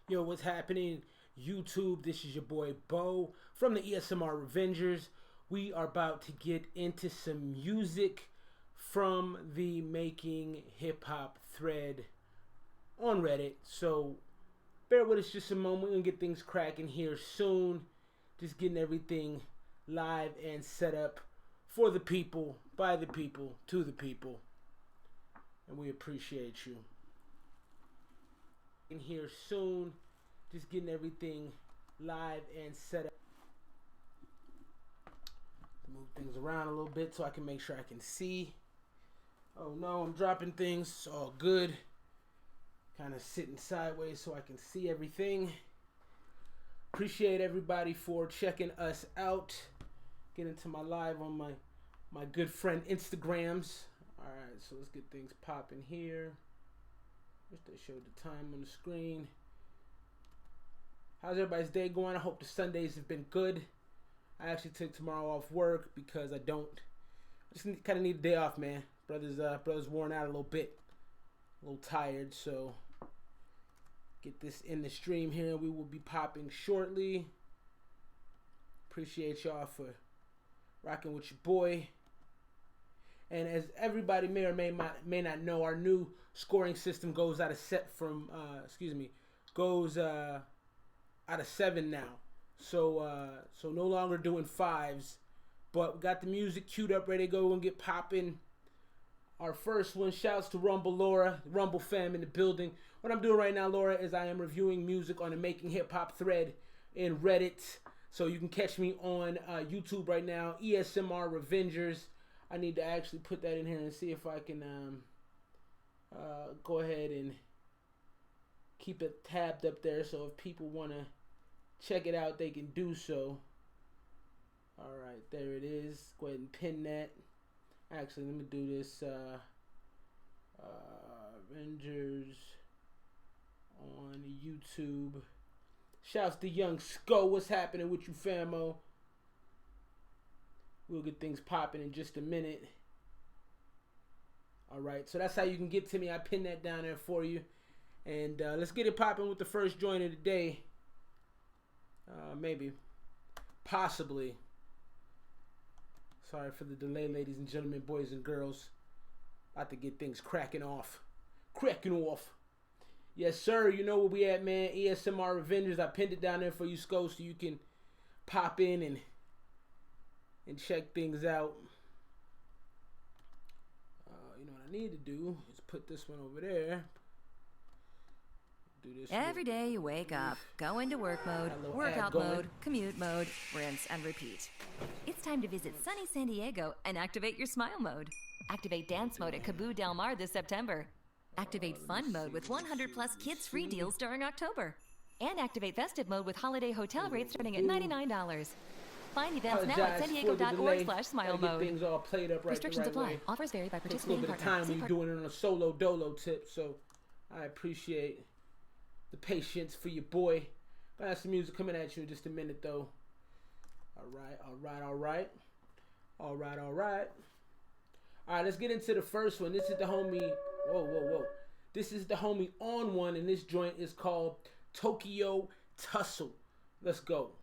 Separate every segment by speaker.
Speaker 1: Yo, what's happening, YouTube? This is your boy Bo from the ESMR Revengers. We are about to get into some music from the Making Hip Hop thread on Reddit. So bear with us just a moment. We're gonna get things cracking here soon. Just getting everything live and set up for the people, by the people, to the people. And we appreciate you. In here soon, just getting everything live and set up. Move things around a little bit so I can make sure I can see. Oh no, I'm dropping things. It's all good. Kind of sitting sideways so I can see everything. Appreciate everybody for checking us out. Get into my live on my good friend Instagrams. Alright, so let's get things popping here. Wish they showed the time on the screen. How's everybody's day going? I hope the Sundays have been good. I actually took tomorrow off work because I just kind of need a day off, man. Brother's worn out a little bit. A little tired, so get this in the stream here. We will be popping shortly. Appreciate y'all for rocking with your boy. And as everybody may or may not know, our new scoring system goes out of out of 7 now. So no longer doing 5s, but we got the music queued up, ready to go and get popping. Our first one, shouts to Rumble Laura, Rumble fam in the building. What I'm doing right now, Laura, is I am reviewing music on the Making Hip Hop thread in Reddit. So you can catch me on YouTube right now, ESMR Revengers. I need to actually put that in here and see if I can go ahead and keep it tabbed up there, so if people want to check it out, they can do so. Alright, there it is. Go ahead and pin that. Actually, let me do this. Avengers on YouTube. Shouts to Young Sko. What's happening with you, famo? We'll get things popping in just a minute. Alright, so that's how you can get to me. I pinned that down there for you. And let's get it popping with the first joint of the day. Maybe. Possibly. Sorry for the delay, ladies and gentlemen, boys and girls. About to get things cracking off. Yes, sir. You know where we at, man. ESMR Revengers. I pinned it down there for you, Sko, so you can pop in and check things out. You know what I need to do is put this one over there. Do this
Speaker 2: every day you wake up, go into work mode, workout mode, commute mode, rinse and repeat. It's time to visit sunny San Diego and activate your smile mode. Activate dance mode at Cabo Del Mar this September. Activate fun mode with 100 plus kids free deals during October. And activate festive mode with holiday hotel rates starting at $99. Find events now at sandiego.org/smile mode.
Speaker 1: Things all played up right.
Speaker 2: Restrictions apply.
Speaker 1: Way.
Speaker 2: Offers vary by participating partner.
Speaker 1: A little bit of time when you're doing it on a solo dolo tip, so I appreciate the patience for your boy. I got some music coming at you in just a minute, though. Alright. Alright, let's get into the first one. This is the homie. Whoa. This is the homie On One, and this joint is called Tokyo Tussle. Let's go.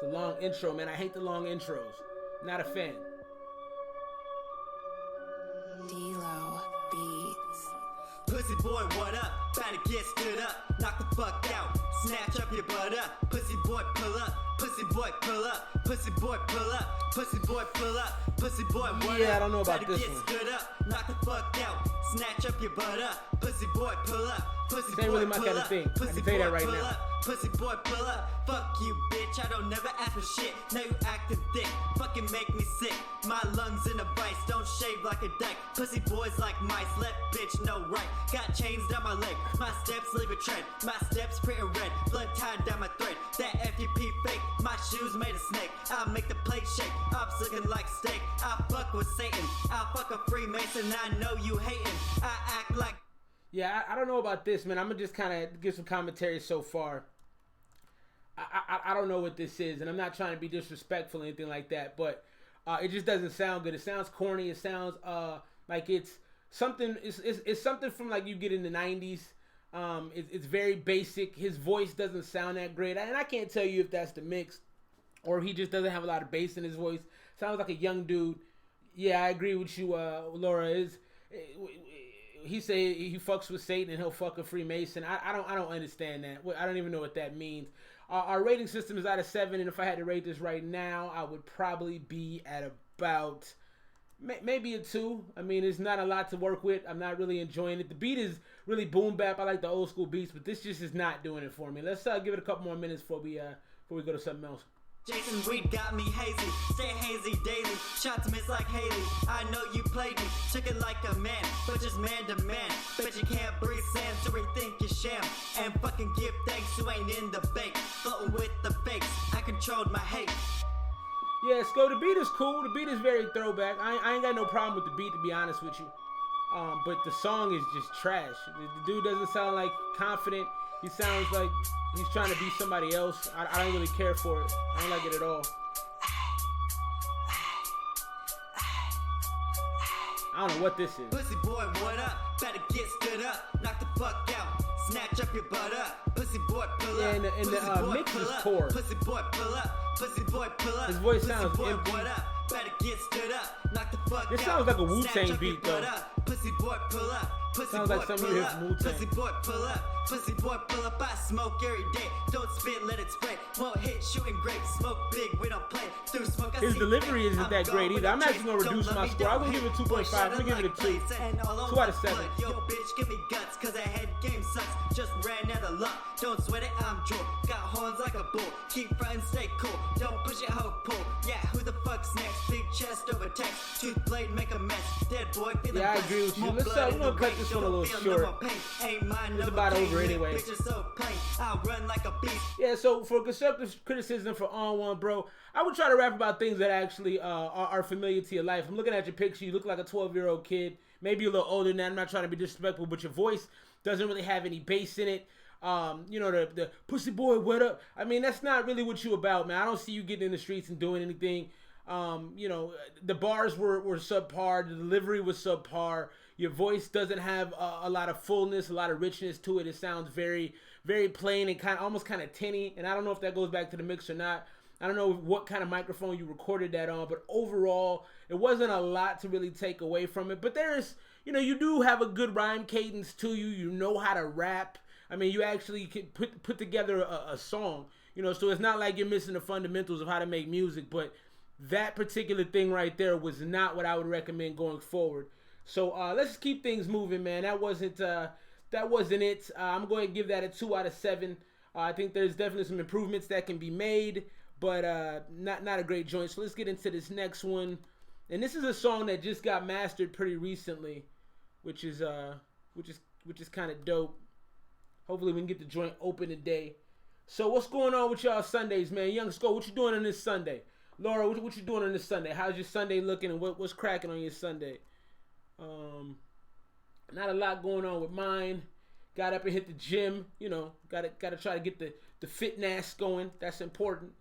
Speaker 1: It's a long intro, man. I hate the long intros. Not a fan.
Speaker 3: D-Lo Beats.
Speaker 4: Pussy boy, what up? Trying to get stood up. Knock the fuck out. Snatch up your butt up. Pussy boy, pull up. Pussy boy, pull up. Pussy boy, pull up. Pussy boy, pull up. Pussy boy, what up?
Speaker 1: Yeah, I don't know about this
Speaker 4: one.
Speaker 1: Stood
Speaker 4: up. Knock the fuck out. Snatch up your butt up. Pussy boy, pull up. Pussy boy,
Speaker 1: really my kind of thing. I can say that right now.
Speaker 4: Pussy boy, pull up. Fuck you, bitch. I don't never ask for shit. Now you acting thick. Fucking make me sick. My lungs in a vice. Don't shave like a dyke. Pussy boys like mice. Let bitch know right. Got chains down my leg. My steps leave a tread. My steps pretty red. Blood tied down my thread. That FUP fake. My shoes made of snake. I'll make the plate shake. Ops looking like steak. I fuck with Satan. I'll fuck a Freemason. I know you hating. I act like.
Speaker 1: Yeah, I don't know about this, man. I'm gonna just kind of give some commentary so far. I don't know what this is, and I'm not trying to be disrespectful or anything like that, but it just doesn't sound good. It sounds corny. It sounds like it's something. It's something from like you get in the 90s. It's very basic. His voice doesn't sound that great, and I can't tell you if that's the mix or he just doesn't have a lot of bass in his voice. Sounds like a young dude. Yeah, I agree with you, Laura. He say he fucks with Satan and he'll fuck a Freemason. I don't understand that. I don't even know what that means. Our rating system is out of 7, and if I had to rate this right now, I would probably be at about maybe a 2. I mean, there's not a lot to work with. I'm not really enjoying it. The beat is really boom bap. I like the old school beats, but this just is not doing it for me. Let's give it a couple more minutes before we go to something else.
Speaker 4: Jason Weed got me hazy, stay hazy daily. Shots miss like Haley. I know you played me, took it like a man, but just man to man. Bet you can't breathe sand, so rethink your sham. And fucking give thanks you ain't in the bank. Floating with the fakes, I controlled my hate.
Speaker 1: Yeah, Sko, the beat is cool. The beat is very throwback. I ain't got no problem with the beat, to be honest with you. But the song is just trash. The dude doesn't sound like confident. He sounds like he's trying to be somebody else. I don't really care for it. I don't like it at all. I don't know what this is.
Speaker 4: Pussy boy, what up? Better get stood up. Knock the fuck out. Snatch up your butt up. Pussy boy, pull up.
Speaker 1: Yeah, and the mix is poor.
Speaker 4: Pussy boy, pull up. Pussy boy, pull up.
Speaker 1: His voice sounds empty.
Speaker 4: What up? Better get stood up. Knock the fuck out.
Speaker 1: This sounds like a Wu-Tang beat, though.
Speaker 4: Pussy boy, pull up. Pussy
Speaker 1: sounds
Speaker 4: boy,
Speaker 1: like some of
Speaker 4: pull
Speaker 1: his
Speaker 4: up.
Speaker 1: Wu-Tang.
Speaker 4: Pussy boy, pull up. Pussy boy, pull up. I smoke every day. Don't spit, let it spray. Won't hit, shooting great. Smoke big, we don't play. Through smoke, I
Speaker 1: his
Speaker 4: see
Speaker 1: delivery
Speaker 4: fake.
Speaker 1: isn't that great either. I'm actually gonna reduce my score. I'm gonna give it 2.5. I'm gonna give it a 2. 2 out of 7.
Speaker 4: Yo, bitch, give me guts, cause that head game sucks. Just ran out of luck. Don't sweat it, I'm Joe. Got horns like a bull. Keep friends, stay cool. Don't push it, hoe pull. Yeah, who the fuck's next? Big chest over text. Tooth blade, make a mess. Dead boy, feeling
Speaker 1: yeah, I agree with you. We're gonna cut this one a little short. It's about over anyway.
Speaker 4: I'll run like a beast.
Speaker 1: Yeah, so for constructive criticism for On One, bro, I would try to rap about things that actually are familiar to your life. I'm looking at your picture. You look like a 12-year-old kid. Maybe a little older than that. I'm not trying to be disrespectful, but your voice doesn't really have any bass in it. You know, the pussy boy, what up? I mean, that's not really what you about, man. I don't see you getting in the streets and doing anything. You know, the bars were subpar. The delivery was subpar. Your voice doesn't have a lot of fullness, a lot of richness to it. It sounds very, very plain and almost kind of tinny. And I don't know if that goes back to the mix or not. I don't know what kind of microphone you recorded that on, but overall, it wasn't a lot to really take away from it. But there's, you know, you do have a good rhyme cadence to you. You know how to rap. I mean, you actually can put together a song, you know, so it's not like you're missing the fundamentals of how to make music. But that particular thing right there was not what I would recommend going forward. So let's just keep things moving, man. That wasn't it. I'm going to give that a 2 out of 7. I think there's definitely some improvements that can be made, but not a great joint. So let's get into this next one. And this is a song that just got mastered pretty recently, which is kind of dope. Hopefully we can get the joint open today. So what's going on with y'all Sundays, man? Young Sko, what you doing on this Sunday? Laura, what you doing on this Sunday? How's your Sunday looking, and what's cracking on your Sunday? Not a lot going on with mine. Got up and hit the gym. You know, gotta try to get the fitness going. That's important.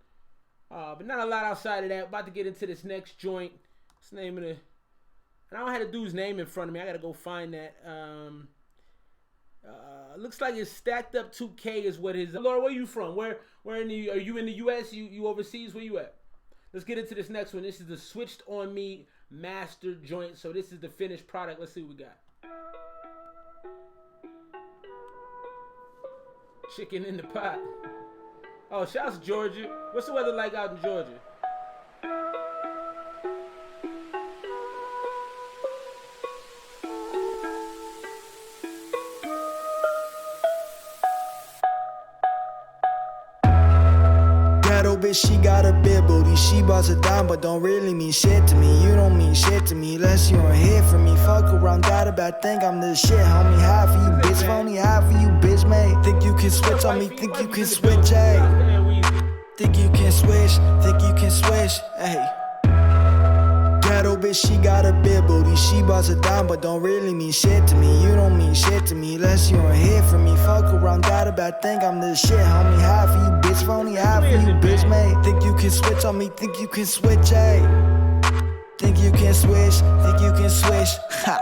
Speaker 1: But not a lot outside of that. About to get into this next joint. What's the name of the? And I don't have the dude's name in front of me. I gotta go find that. Looks like it's Stacked Up 2K is what his. Laura, where you from? Where are you in the U.S.? You overseas? Where you at? Let's get into this next one. This is the Switched On Me master joint. So this is the finished product. Let's see what we got. Chicken in the pot. Oh, shouts to Georgia. What's the weather like out in Georgia?
Speaker 5: Bitch, she got a big booty. She busts a dime, but don't really mean shit to me. You don't mean shit to me unless you don't hear from me. Fuck around, got a bad thing, I'm the shit, homie. Half of you, bitch, phony, half of you, bitch, mate. Think you can switch on me, think you can switch, ayy. Think you can switch, ayy. Ghetto bitch, she got a big booty. She busts a dime, but don't really mean shit to me. You don't mean shit to me unless you don't hear from me. Fuck around, got a bad thing, I'm the shit, homie. Half of you, bitch. bitch. If only half of you, bitch, made. Think you can switch on me, think you can switch, ayy. Think you can switch, think you can switch, ha.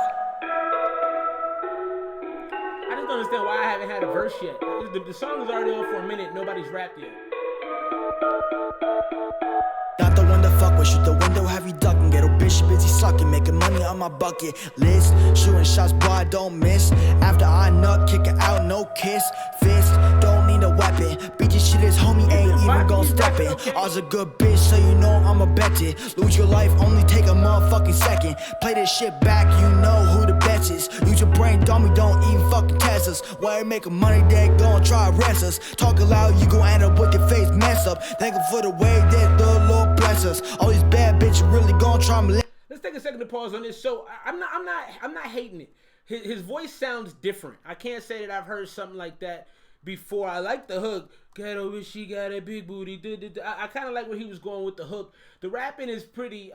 Speaker 1: I just don't understand why I haven't had a verse yet. The song is already on for a minute, nobody's rapped yet.
Speaker 5: Not the one to fuck with, shoot the window, have you ducking. Ghetto bitch busy sucking, making money on my bucket list. Shooting shots, boy, I don't miss. After I nut, kick it out, no kiss. Fist, don't need a weapon. Beat your shit, this homie ain't even gon' step in. All's a good bitch, so you know I'ma bet it. Lose your life, only take a motherfucking second. Play this shit back, you know who the best is. Use your brain, dummy, don't even fucking test us. Why you making money, they gon' try to rest us. Talking loud, you gon' end up with your face messed up. Thank for the way that the Lord bless us. All these bad bitches really gon' try me.
Speaker 1: Let's take a second to pause on this. So I'm not hating it. His voice sounds different. I can't say that I've heard something like that before. I like the hook. Ghetto bitch, she got a big booty. I kind of like where he was going with the hook. The rapping is pretty.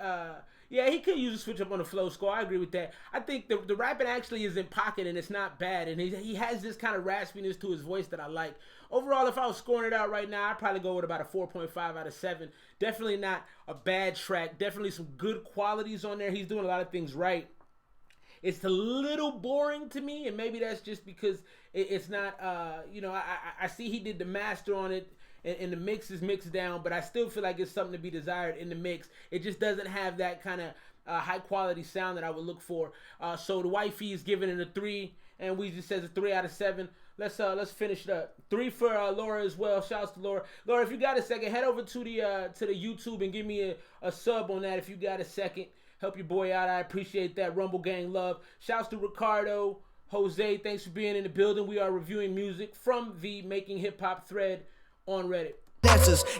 Speaker 1: Yeah, he could use a switch up on the flow score. I agree with that. I think the rapping actually is in pocket and it's not bad. And he has this kind of raspiness to his voice that I like. Overall, if I was scoring it out right now, I'd probably go with about a 4.5 out of 7. Definitely not a bad track. Definitely some good qualities on there. He's doing a lot of things right. It's a little boring to me, and maybe that's just because it's not, I see he did the master on it, and the mix is mixed down, but I still feel like it's something to be desired in the mix. It just doesn't have that kind of high-quality sound that I would look for. So the wifey is giving it a 3, and Weezy says a 3 out of 7. Let's finish it up. 3 for Laura as well. Shouts to Laura. Laura, if you got a second, head over to the YouTube and give me a sub on that if you got a second. Help your boy out. I appreciate that. Rumble Gang love. Shouts to Ricardo, Jose. Thanks for being in the building. We are reviewing music from the Making Hip Hop thread on Reddit.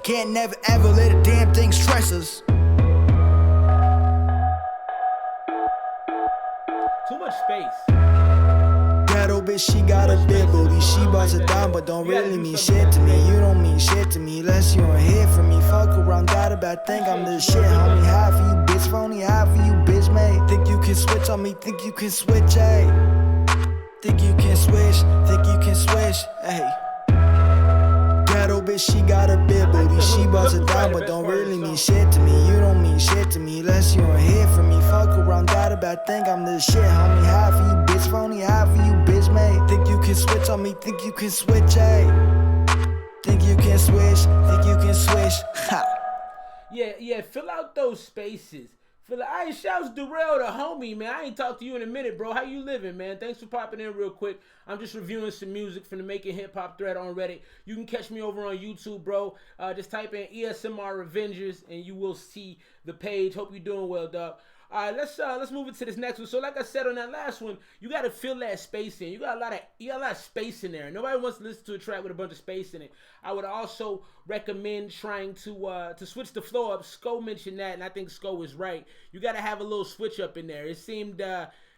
Speaker 5: Can't never ever let a damn thing stress us.
Speaker 1: Too much space.
Speaker 5: Ghetto bitch, she got a big booty. She busts it down, but don't really mean shit to me. You don't mean shit to me unless you don't hear from me. Fuck around, got a bad thing, I'm the shit, homie. Half of you bitch, phony, half of you bitch, made. Think you can switch on me, think you can switch, ayy. Think you can switch, think you can switch, ayy. Ghetto bitch, she got a big booty. She busts it down, but don't really mean shit to me. You don't mean shit to me unless you don't hear from me. Fuck around, got a bad thing, I'm the shit, homie. Half of you bitch, phony, half of you bitch, made. Think you can switch on me, think you can switch, ayy. Think you can switch, think you can switch, ha.
Speaker 1: Yeah, fill out those spaces. Alright, shouts Darrell the homie, man. I ain't talked to you in a minute, bro. How you living, man? Thanks for popping in real quick. I'm just reviewing some music from the Making Hip Hop thread on Reddit. You can catch me over on YouTube, bro. Just type in ESMR Revengers and you will see the page. Hope you're doing well, dog. All right, let's move into this next one. So like I said on that last one, you got to fill that space in. You got a lot of space in there. Nobody wants to listen to a track with a bunch of space in it. I would also recommend trying to switch the flow up. Sko mentioned that, and I think Sko is right. You got to have a little switch up in there. It seemed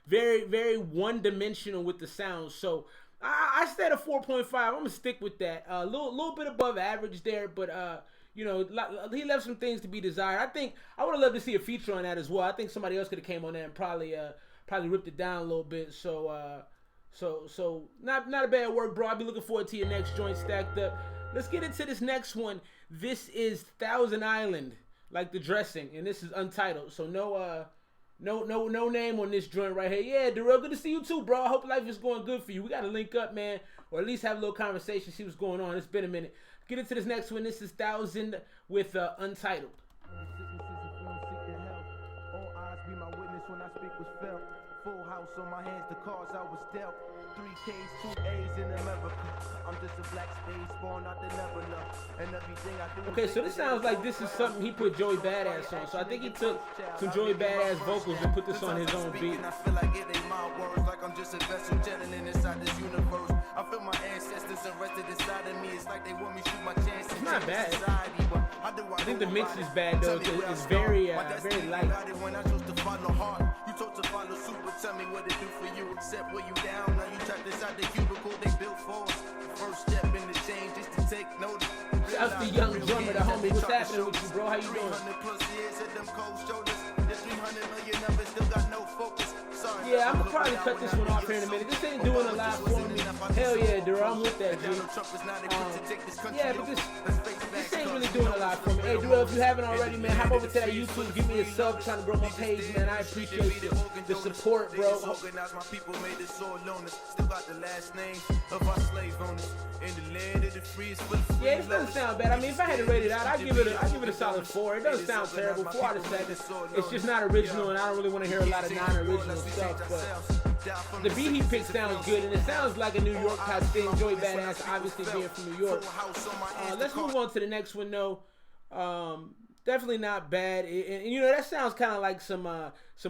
Speaker 1: very, very one-dimensional with the sound. So I stayed at 4.5. I'm gonna stick with that. A little bit above average there, but he left some things to be desired. I think I would have loved to see a feature on that as well. I think somebody else could have came on there and probably ripped it down a little bit. So not a bad work, bro. I'll be looking forward to your next joint stacked up. Let's get into this next one. This is Thousand Island, like the dressing, and this is Untitled. So no name on this joint right here. Yeah, Darrell, good to see you too, bro. I hope life is going good for you. We gotta link up, man, or at least have a little conversation, see what's going on. It's been a minute. Get into this next one. This is 1000 with Untitled.
Speaker 6: All eyes be my witness when I speak was felt. Full house on my hands, the cards I was dealt. 3 K's, 2 A's in America. I'm just a black space born out the nebula. And everything I do.
Speaker 1: Okay, so this sounds like this is something he put Joey Badass on. So I think he took some Joey Badass vocals and put this on his own beat.
Speaker 6: I feel like it ain't my words, like I'm just a vessel jetting inside this universe. I feel my ancestors arrested inside of me. It's like they want me to shoot my chances.
Speaker 1: It's not bad. I think the mix is bad though. It's very light.
Speaker 6: When I chose to follow hard, you told to follow super. Tell me what it do for you. Except where you down. Now you trapped inside the cubicle they built for us. First step in the change is to take notice.
Speaker 1: Shouts to Young Drummer, the homie. What's happening with you, bro? How you doing?
Speaker 6: 300 plus years of them cold shoulders. The 300 million of it still got no focus. Sorry,
Speaker 1: Yeah, I'm gonna probably cut this one off here in a minute. This ain't doing a lot for me. Hell yeah, dude, I'm with that, dude. Yeah, but this ain't really doing a lot for me. Hey, dude, if you haven't already, man, hop over to that YouTube, give me a sub, trying to grow my page, man. I appreciate the support, bro. Yeah, this doesn't sound bad. I mean, if I had to rate it out, I'd give it a solid 4. It doesn't sound terrible. 4 out of 7. It's just not original, and I don't really want to hear a lot of non-original stuff. But the beat he picked sounds good, and it sounds like a New York type thing. Joey Badass, obviously being from New York. Let's move on to the next one, though. Definitely not bad, and you know that sounds kind of like some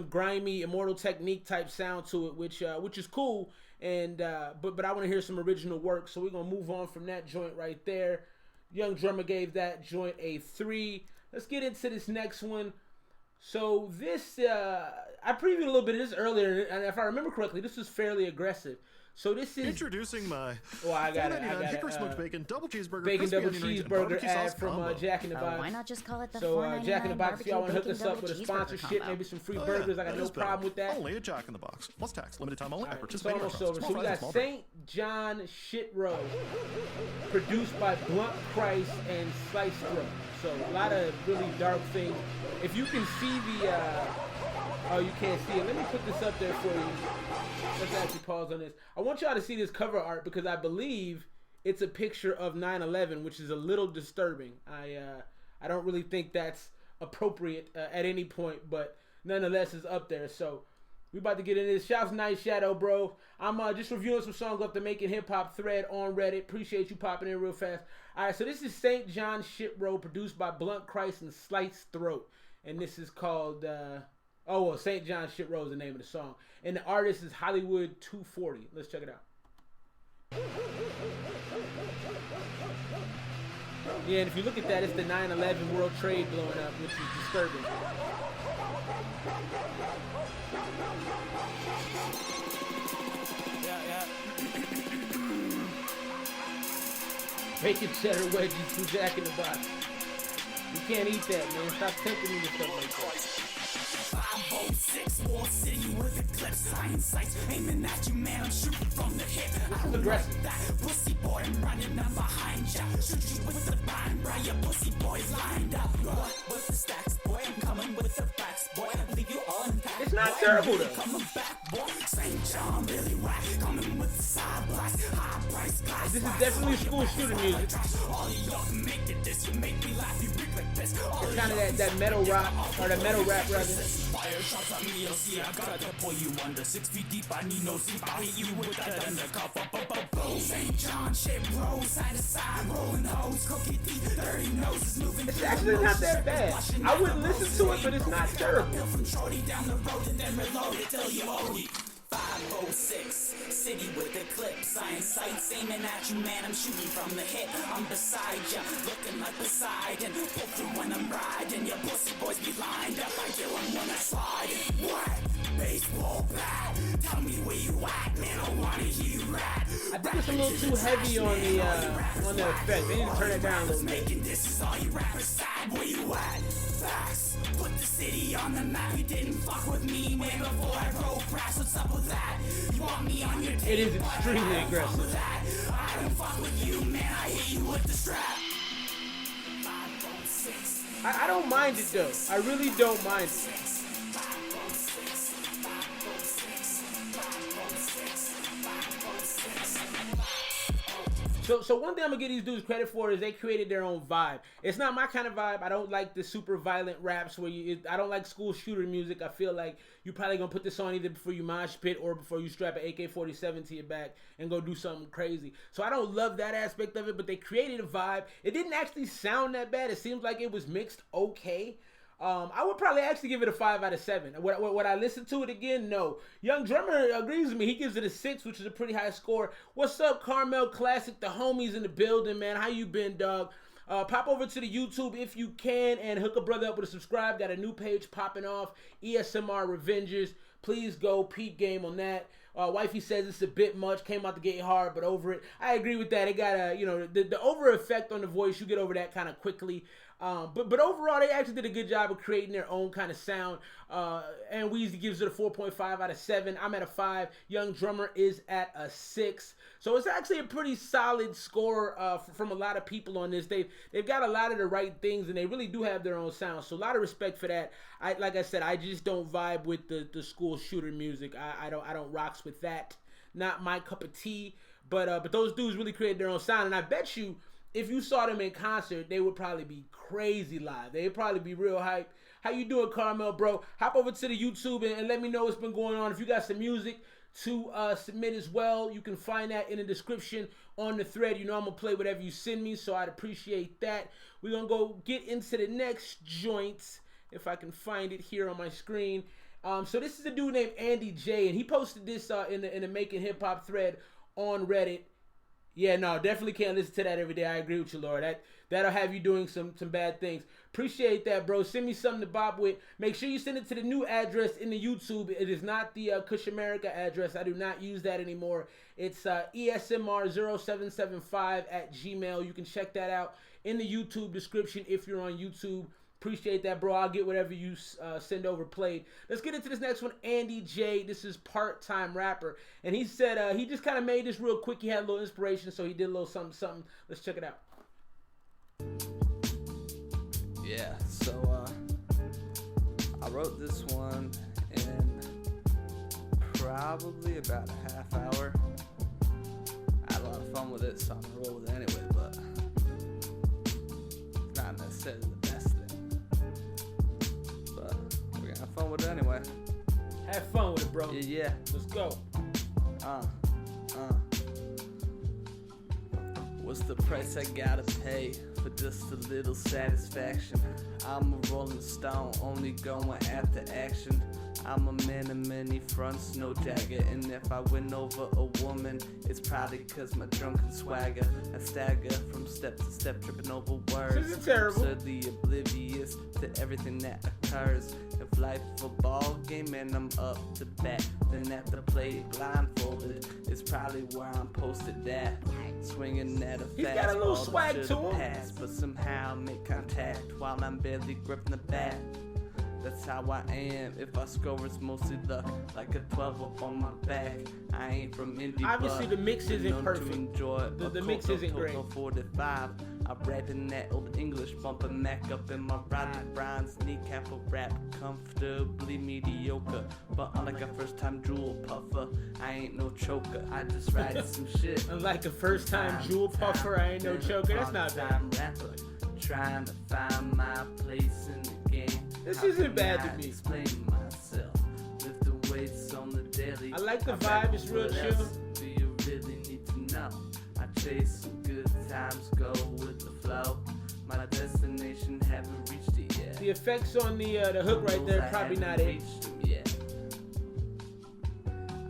Speaker 1: grimy Immortal Technique type sound to it, which is cool. And but I want to hear some original work, so we're gonna move on from that joint right there. Young Drummer gave that joint a 3. Let's get into this next one. So this I previewed a little bit of this earlier, and if I remember correctly, this was fairly aggressive. So this is
Speaker 7: introducing my
Speaker 1: I got it.
Speaker 7: Hickory smoked bacon double cheeseburger,
Speaker 1: bacon double cheeseburger ad from Jack in the Box.
Speaker 2: Why not just call it the
Speaker 1: So Jack in the Box, if y'all want to hook us up with a sponsorship, maybe some free burgers, I got no problem with that.
Speaker 7: Only a Jack in the Box plus tax, limited time only.
Speaker 1: Right, it's almost over. So we got St. John Shit Row, produced by Blunt Price and Slice Throat. So a lot of really dark things. If you can see the oh, you can't see it. Let me put this up there for you. Let's actually pause on this. I want y'all to see this cover art because I believe it's a picture of 9/11, which is a little disturbing. I don't really think that's appropriate at any point, but nonetheless, it's up there. So we about to get into this. Shouts Night Shadow, bro. I'm just reviewing some songs off the Making Hip Hop thread on Reddit. Appreciate you popping in real fast. All right, so this is St. John Shit Row, produced by Blunt Price and Slice Throat, and this is called. St. John Shit Row is the name of the song. And the artist is Hollywood 240. Let's check it out. Yeah, and if you look at that, it's the 9/11 World Trade blowing up, which is disturbing. Bacon cheddar wedgies from Jack in the Box. You can't eat that, man. Stop tempting me to stuff like that.
Speaker 8: 506 Wall City with the clips, science sights aiming at you, man. I'm shooting from the hip. I don't like that pussy boy. I'm running up behind ya. Shoot you with the bind, bro. Your pussy boys lined up. With the stacks, boy. I'm coming with the facts, boy. Leave you all intact.
Speaker 1: It's not terrible though.
Speaker 8: Coming back, boy. St. John really whack. Coming with the side blast, high price glass.
Speaker 1: This is definitely school shooting music.
Speaker 8: All of y'all can make it this. You make me laugh. You freak like this.
Speaker 1: It's kind of that metal rock or the metal rap rather.
Speaker 8: Fire shots on me, you'll see. I got to pull you under 6 feet deep. I need no sleep. I'll hit you with that undercover. Boom. St. John shit roll side to side, rolling hoes, cookie teeth, dirty noses moving.
Speaker 1: It's actually not that bad. I wouldn't listen to it, but it's not terrible.
Speaker 8: From shorty down the road and then reload it till you hold it. 506, city with the clip, science sights aiming at you, man. I'm shooting from the hip. I'm beside ya, looking like Poseidon. Pull through when I'm riding. Your pussy boys be lined up. I do them when I slide. What? Baseball bat. Tell me where you at, man. I wanna hear you rap.
Speaker 1: I think it's a little too heavy on the effect. They need to turn it down a little bit.
Speaker 8: Making this is all you rappers side. Where you at? Facts. Put the city on the map. You didn't fuck with me, man, before I roll crash. What's up with that? You want me on your team?
Speaker 1: It is extremely aggressive.
Speaker 8: I don't fuck with you, man. I hit you with the strap. 506.
Speaker 1: I don't mind it though. I really don't mind it. So one thing I'm gonna give these dudes credit for is they created their own vibe. It's not my kind of vibe. I don't like the super violent raps where I don't like school shooter music. I feel like you're probably gonna put this on either before you mosh pit or before you strap an AK-47 to your back and go do something crazy. So I don't love that aspect of it, but they created a vibe. It didn't actually sound that bad. It seems like it was mixed okay. I would probably actually give it a 5 out of 7. Would I listen to it again? No. Young Drummer agrees with me. He gives it a 6, which is a pretty high score. What's up, Carmel Classic? The homies in the building, man. How you been, dog? Pop over to the YouTube if you can and hook a brother up with a subscribe. Got a new page popping off. ESMR Revengers. Please go peep game on that. Wifey says it's a bit much. Came out the gate hard, but over it. I agree with that. It got the over effect on the voice. You get over that kind of quickly. But overall, they actually did a good job of creating their own kind of sound. Anweezy gives it a 4.5 out of 7. I'm at a 5. Young Drummer is at a 6. So it's actually a pretty solid score from a lot of people on this. They've got a lot of the right things, and they really do have their own sound. So a lot of respect for that. Like I said, I just don't vibe with the school shooter music. I don't rocks with that. Not my cup of tea. But those dudes really created their own sound, and I bet you, if you saw them in concert, they would probably be crazy live. They'd probably be real hype. How you doing, Carmel, bro? Hop over to the YouTube and let me know what's been going on. If you got some music to submit as well, you can find that in the description on the thread. You know I'm going to play whatever you send me, so I'd appreciate that. We're going to go get into the next joint, if I can find it here on my screen. So this is a dude named Andy J, and he posted this in the Making Hip Hop thread on Reddit. Yeah, no, definitely can't listen to that every day. I agree with you, Lord. That'll have you doing some bad things. Appreciate that, bro. Send me something to bop with. Make sure you send it to the new address in the YouTube. It is not the Kush America address. I do not use that anymore. It's ESMR0775 @gmail. You can check that out in the YouTube description if you're on YouTube. Appreciate that, bro. I'll get whatever you send over played. Let's get into this next one. Andy J. This is Part-Time Rapper. And he said he just kind of made this real quick. He had a little inspiration, so he did a little something. Let's check it out.
Speaker 9: Yeah, so I wrote this one in probably about a half hour. I had a lot of fun with it, so I'm gonna roll with it anyway, but it's not necessarily the best thing. But we're gonna have fun with it anyway.
Speaker 1: Have fun with it, bro.
Speaker 9: Yeah.
Speaker 1: Let's go.
Speaker 9: What's the price I gotta pay for just a little satisfaction? I'm a rolling stone, only going after action. I'm a man of many fronts, no dagger. And if I win over a woman, it's probably cause my drunken swagger. I stagger from step to step, tripping over words.
Speaker 1: This is terrible.
Speaker 9: Absurdly oblivious to everything that occurs. If life a ball game and I'm up to bat, then at the plate blindfolded, it's probably where I'm posted at. Swinging at a
Speaker 1: He's got a little swag to him.
Speaker 9: Pass, but somehow make contact while I'm barely gripping the bat. That's how I am. If I score, it's mostly luck. Like a 12 up on my back. I ain't from Indy.
Speaker 1: Obviously, the mix isn't perfect. The mix isn't great.
Speaker 9: 45. I'm rapping that old English, bumping Mac up in my Rodney Brown's kneecap of rap. Comfortably mediocre, but unlike a first time jewel puffer, I ain't no choker. I just write some shit.
Speaker 1: Unlike a first time jewel puffer, I ain't no choker. That's not bad.
Speaker 9: Rapper, trying to find my place in the game.
Speaker 1: This isn't bad to me.
Speaker 9: Explain myself. Lift the weights on the daily.
Speaker 1: I like the vibe. It's real chill.
Speaker 9: Do you really need to know? I chase some good times, go with the flow. My destination haven't reached it yet.
Speaker 1: The effects on the hook right there probably not it.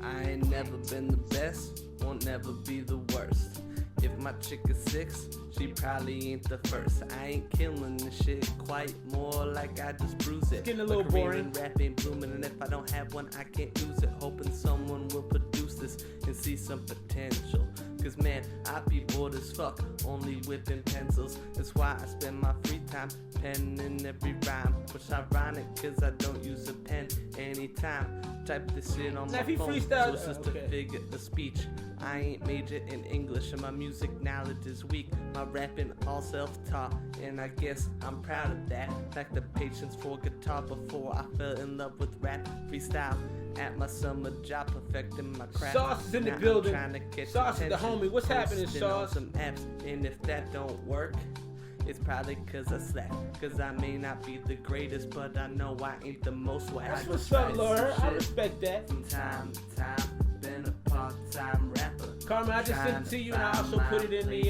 Speaker 9: I ain't never been the best, won't never be the worst. If my chick is 6, she probably ain't the first. I ain't killing this shit quite, more like I just bruise it.
Speaker 1: It's getting a little boring.
Speaker 9: Rap ain't blooming, and if I don't have one, I can't use it. Hoping someone will produce this and see some potential. Cause man, I be bored as fuck, only whipping pencils. That's why I spend my free time penning every rhyme. Which ironic, cause I don't use a pen anytime. Type this shit on my phone, so it's just a figure of speech. I ain't major in English and my music knowledge is weak. My rapping all self-taught, and I guess I'm proud of that. Like the patience for guitar before I fell in love with rap freestyle. At my summer job, perfecting my craft.
Speaker 1: Sauce is in the building. Sauce is the homie. What's happening, Sauce?
Speaker 9: Some apps, and if that don't work, it's probably cause I slack. Cause I may not be the greatest, but I know I ain't the most whack.
Speaker 1: That's what's up, Laura. I respect that.
Speaker 9: From time to time, been a part-time rapper.
Speaker 1: Carmen, I just sent it to you, and I also put it in the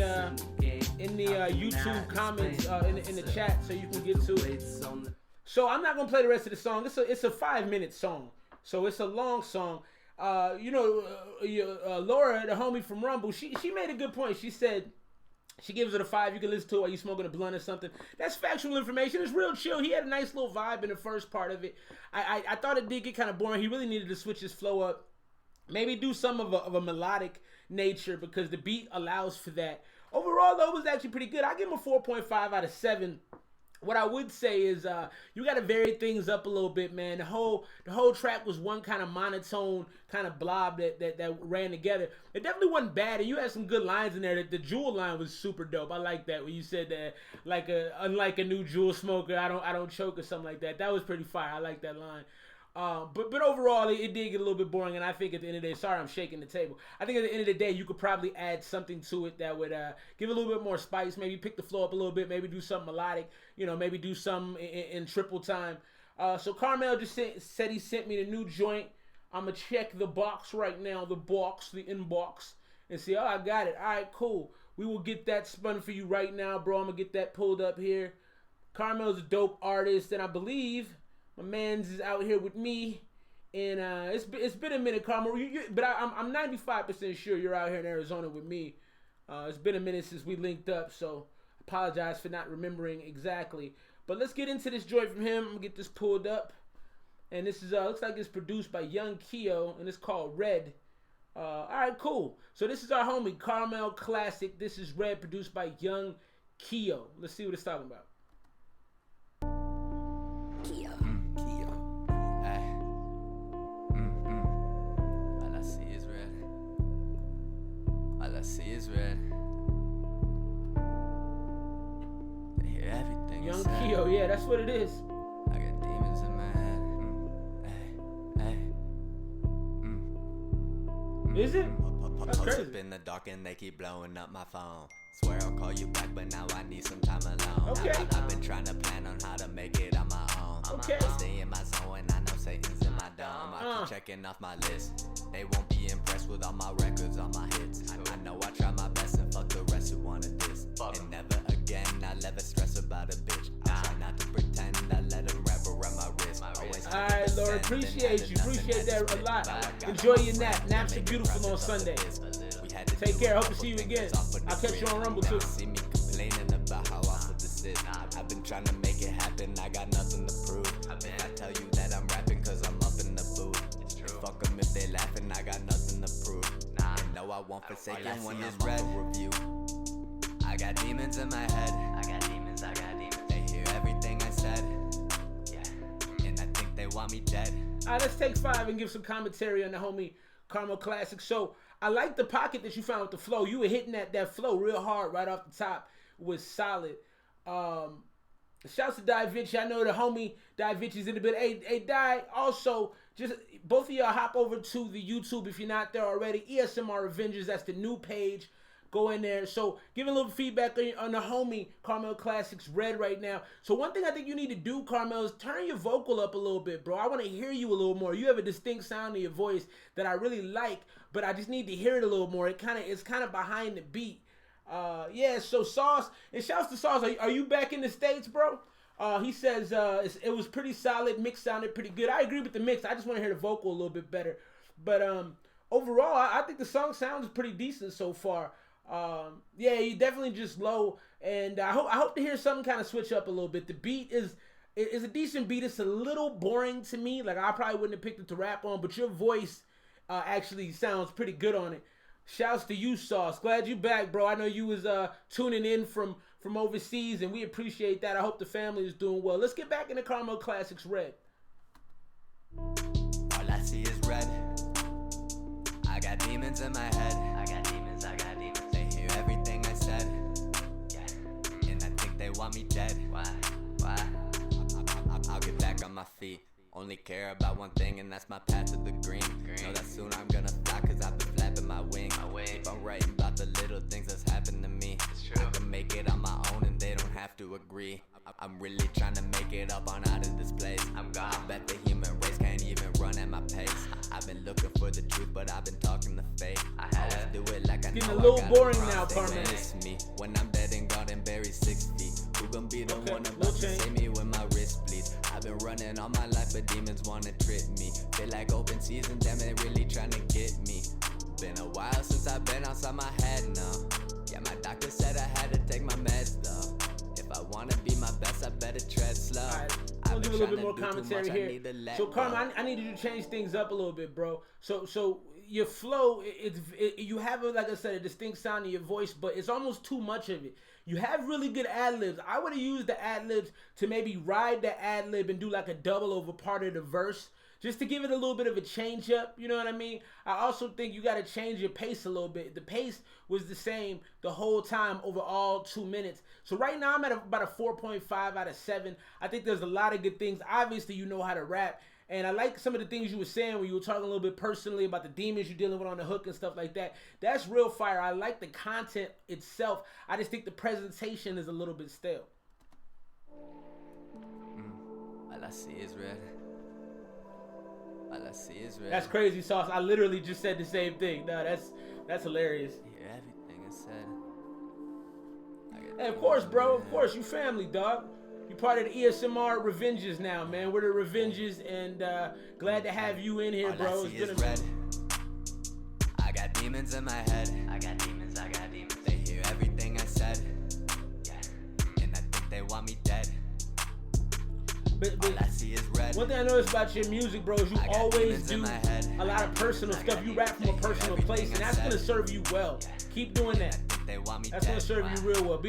Speaker 1: YouTube comments in the chat, so you can get to it. So I'm not gonna play the rest of the song. It's a 5-minute song, so it's a long song. Laura, the homie from Rumble, she made a good point. She said she gives it a 5. You can listen to it while you smoking a blunt or something. That's factual information. It's real chill. He had a nice little vibe in the first part of it. I thought it did get kind of boring. He really needed to switch his flow up. Maybe do some of a melodic nature because the beat allows for that. Overall, though, it was actually pretty good. I give him a 4.5 out of 7. What I would say is you got to vary things up a little bit, man. The whole track was one kind of monotone kind of blob that ran together. It definitely wasn't bad, and you had some good lines in there. The Jewel line was super dope. I like that when you said that, like unlike a new Jewel smoker, I don't choke or something like that. That was pretty fire. I like that line. But overall, it did get a little bit boring, and I think at the end of the day, sorry I'm shaking the table. I think at the end of the day, you could probably add something to it that would give it a little bit more spice, maybe pick the flow up a little bit, maybe do something melodic, maybe do something in triple time. So Carmel just said he sent me the new joint. I'm going to check the box right now, the inbox, and see, I got it. All right, cool. We will get that spun for you right now, bro. I'm going to get that pulled up here. Carmel's a dope artist, and I believe my man's is out here with me, and it's been a minute, Carmel. But I'm 95% sure you're out here in Arizona with me. It's been a minute since we linked up, so apologize for not remembering exactly. But let's get into this joint from him. I'm gonna get this pulled up, and this is looks like it's produced by Young Keo, and it's called Red. All right, cool. So this is our homie Carmel Classic. This is Red, produced by Young Keo. Let's see what it's talking about.
Speaker 10: See is red. They hear everything.
Speaker 1: Young Keo, yeah, that's what it is.
Speaker 10: I got demons in my head.
Speaker 1: Is it? That's crazy.
Speaker 10: Up in the dark and they keep blowing up my phone. Swear I'll call you back, but now I need some time alone.
Speaker 1: Okay.
Speaker 10: I've been trying to plan on how to make it on my own.
Speaker 1: Okay.
Speaker 10: I stay in my zone and I know Satan's in my dome. I keep checking off my list. They won't be impressed with all my records, all my hits. I know I try my best and fuck the rest who wanna diss. And never again I'll ever stress about a bitch. I try not to pretend, I let them wrap around my wrist.
Speaker 1: Alright, Lord, appreciate you. Appreciate that a lot. Enjoy your nap. Naps are beautiful on Sunday. Take care. Hope to see you again. I'll catch you on Rumble too.
Speaker 10: See me complaining about how awful this is. I've been trying to make it happen. I got nothing to prove. If I tell you that I'm rapping cause I'm up in the booth. Fuck them if they laughing. I got nothing to prove. And no, I won't forsake them when it's red review. I got demons in my head. I got demons. They hear everything I said. Yeah. And I think they want me dead.
Speaker 1: Alright, let's take 5 and give some commentary on the homie Carmel Classic. So I like the pocket that you found with the flow. You were hitting that flow real hard right off the top. It was solid. Shouts to Di Vinci. I know the homie Di Vinci's in a bit. Hey, Di, also, just both of y'all hop over to the YouTube if you're not there already. ESMR Avengers, that's the new page. Go in there. So give a little feedback on the homie Carmel Classics Red right now. So one thing I think you need to do, Carmel, is turn your vocal up a little bit, bro. I want to hear you a little more. You have a distinct sound in your voice that I really like, but I just need to hear it a little more. It's kind of behind the beat. Yeah, so Sauce, and shouts to Sauce. Are you back in the States, bro? He says it was pretty solid. Mix sounded pretty good. I agree with the mix. I just want to hear the vocal a little bit better. But overall, I think the song sounds pretty decent so far. Yeah, you definitely just low, and I hope to hear something kind of switch up a little bit. The beat is a decent beat. It's a little boring to me. Like I probably wouldn't have picked it to rap on, but your voice actually sounds pretty good on it. Shouts to you, Sauce. Glad you back, bro. I know you was tuning in from overseas, and we appreciate that. I hope the family is doing well. Let's get back into Carmel Classics Red.
Speaker 10: All I see is red. I got demons in my head. I got demons. They hear everything I said. Yeah. And I think they want me dead. Why? I'll get back on my feet. Only care about one thing, and that's my path to the green. Know that soon I'm gonna fly, cause I've been flapping my wing. Keep on writing about the little things that's happened to me. I can make it on my own, and they don't have to agree. I'm really trying to make it up on out of this place. I bet the human race can't even run at my pace. I've been looking for the truth, but I've been talking the fake. I always do it like I know.
Speaker 1: Getting a little boring now, Carmen.
Speaker 10: It's me when I'm dead and gone and buried 6 feet. Who gon' be the one about to save me when my wrist bleeds? I've been running all my life, but demons wanna trip me. Feel like open season, damn it, really trying to get me. Been a while since I've been outside my head now. Yeah, my doctor said I had to take my meds though. If I wanna be my best, I better tread slow.
Speaker 1: Right. I'll give a little bit more commentary here. So, Carmen, I need you to change things up a little bit, bro. So your flow, you have, like I said, a distinct sound in your voice, but it's almost too much of it. You have really good ad-libs. I would have used the ad-libs to maybe ride the ad-lib and do like a double over part of the verse, just to give it a little bit of a change up, you know what I mean? I also think you got to change your pace a little bit. The pace was the same the whole time over all 2 minutes. So right now I'm at about a 4.5 out of 7. I think there's a lot of good things. Obviously, you know how to rap. And I like some of the things you were saying when you were talking a little bit personally about the demons you're dealing with on the hook and stuff like that. That's real fire. I like the content itself. I just think the presentation is a little bit stale.
Speaker 10: All I see is red. All I see is red.
Speaker 1: That's crazy, Sauce. I literally just said the same thing. No, that's hilarious.
Speaker 10: Hear everything I said.
Speaker 1: And of course, bro. Of course, you family, dog. You part of the ESMR Revenges now, man. We're the Revenges, and glad to have you in here, bro.
Speaker 10: All I see is red. I got demons in my head. I got demons. They hear everything I said. Yeah. And I think they want me dead.
Speaker 1: But
Speaker 10: all I see is red.
Speaker 1: One thing I noticed about your music, bro, is you always do a lot of personal stuff. You rap from a personal place, and that's gonna serve you well. Keep doing that. That's gonna serve you real well.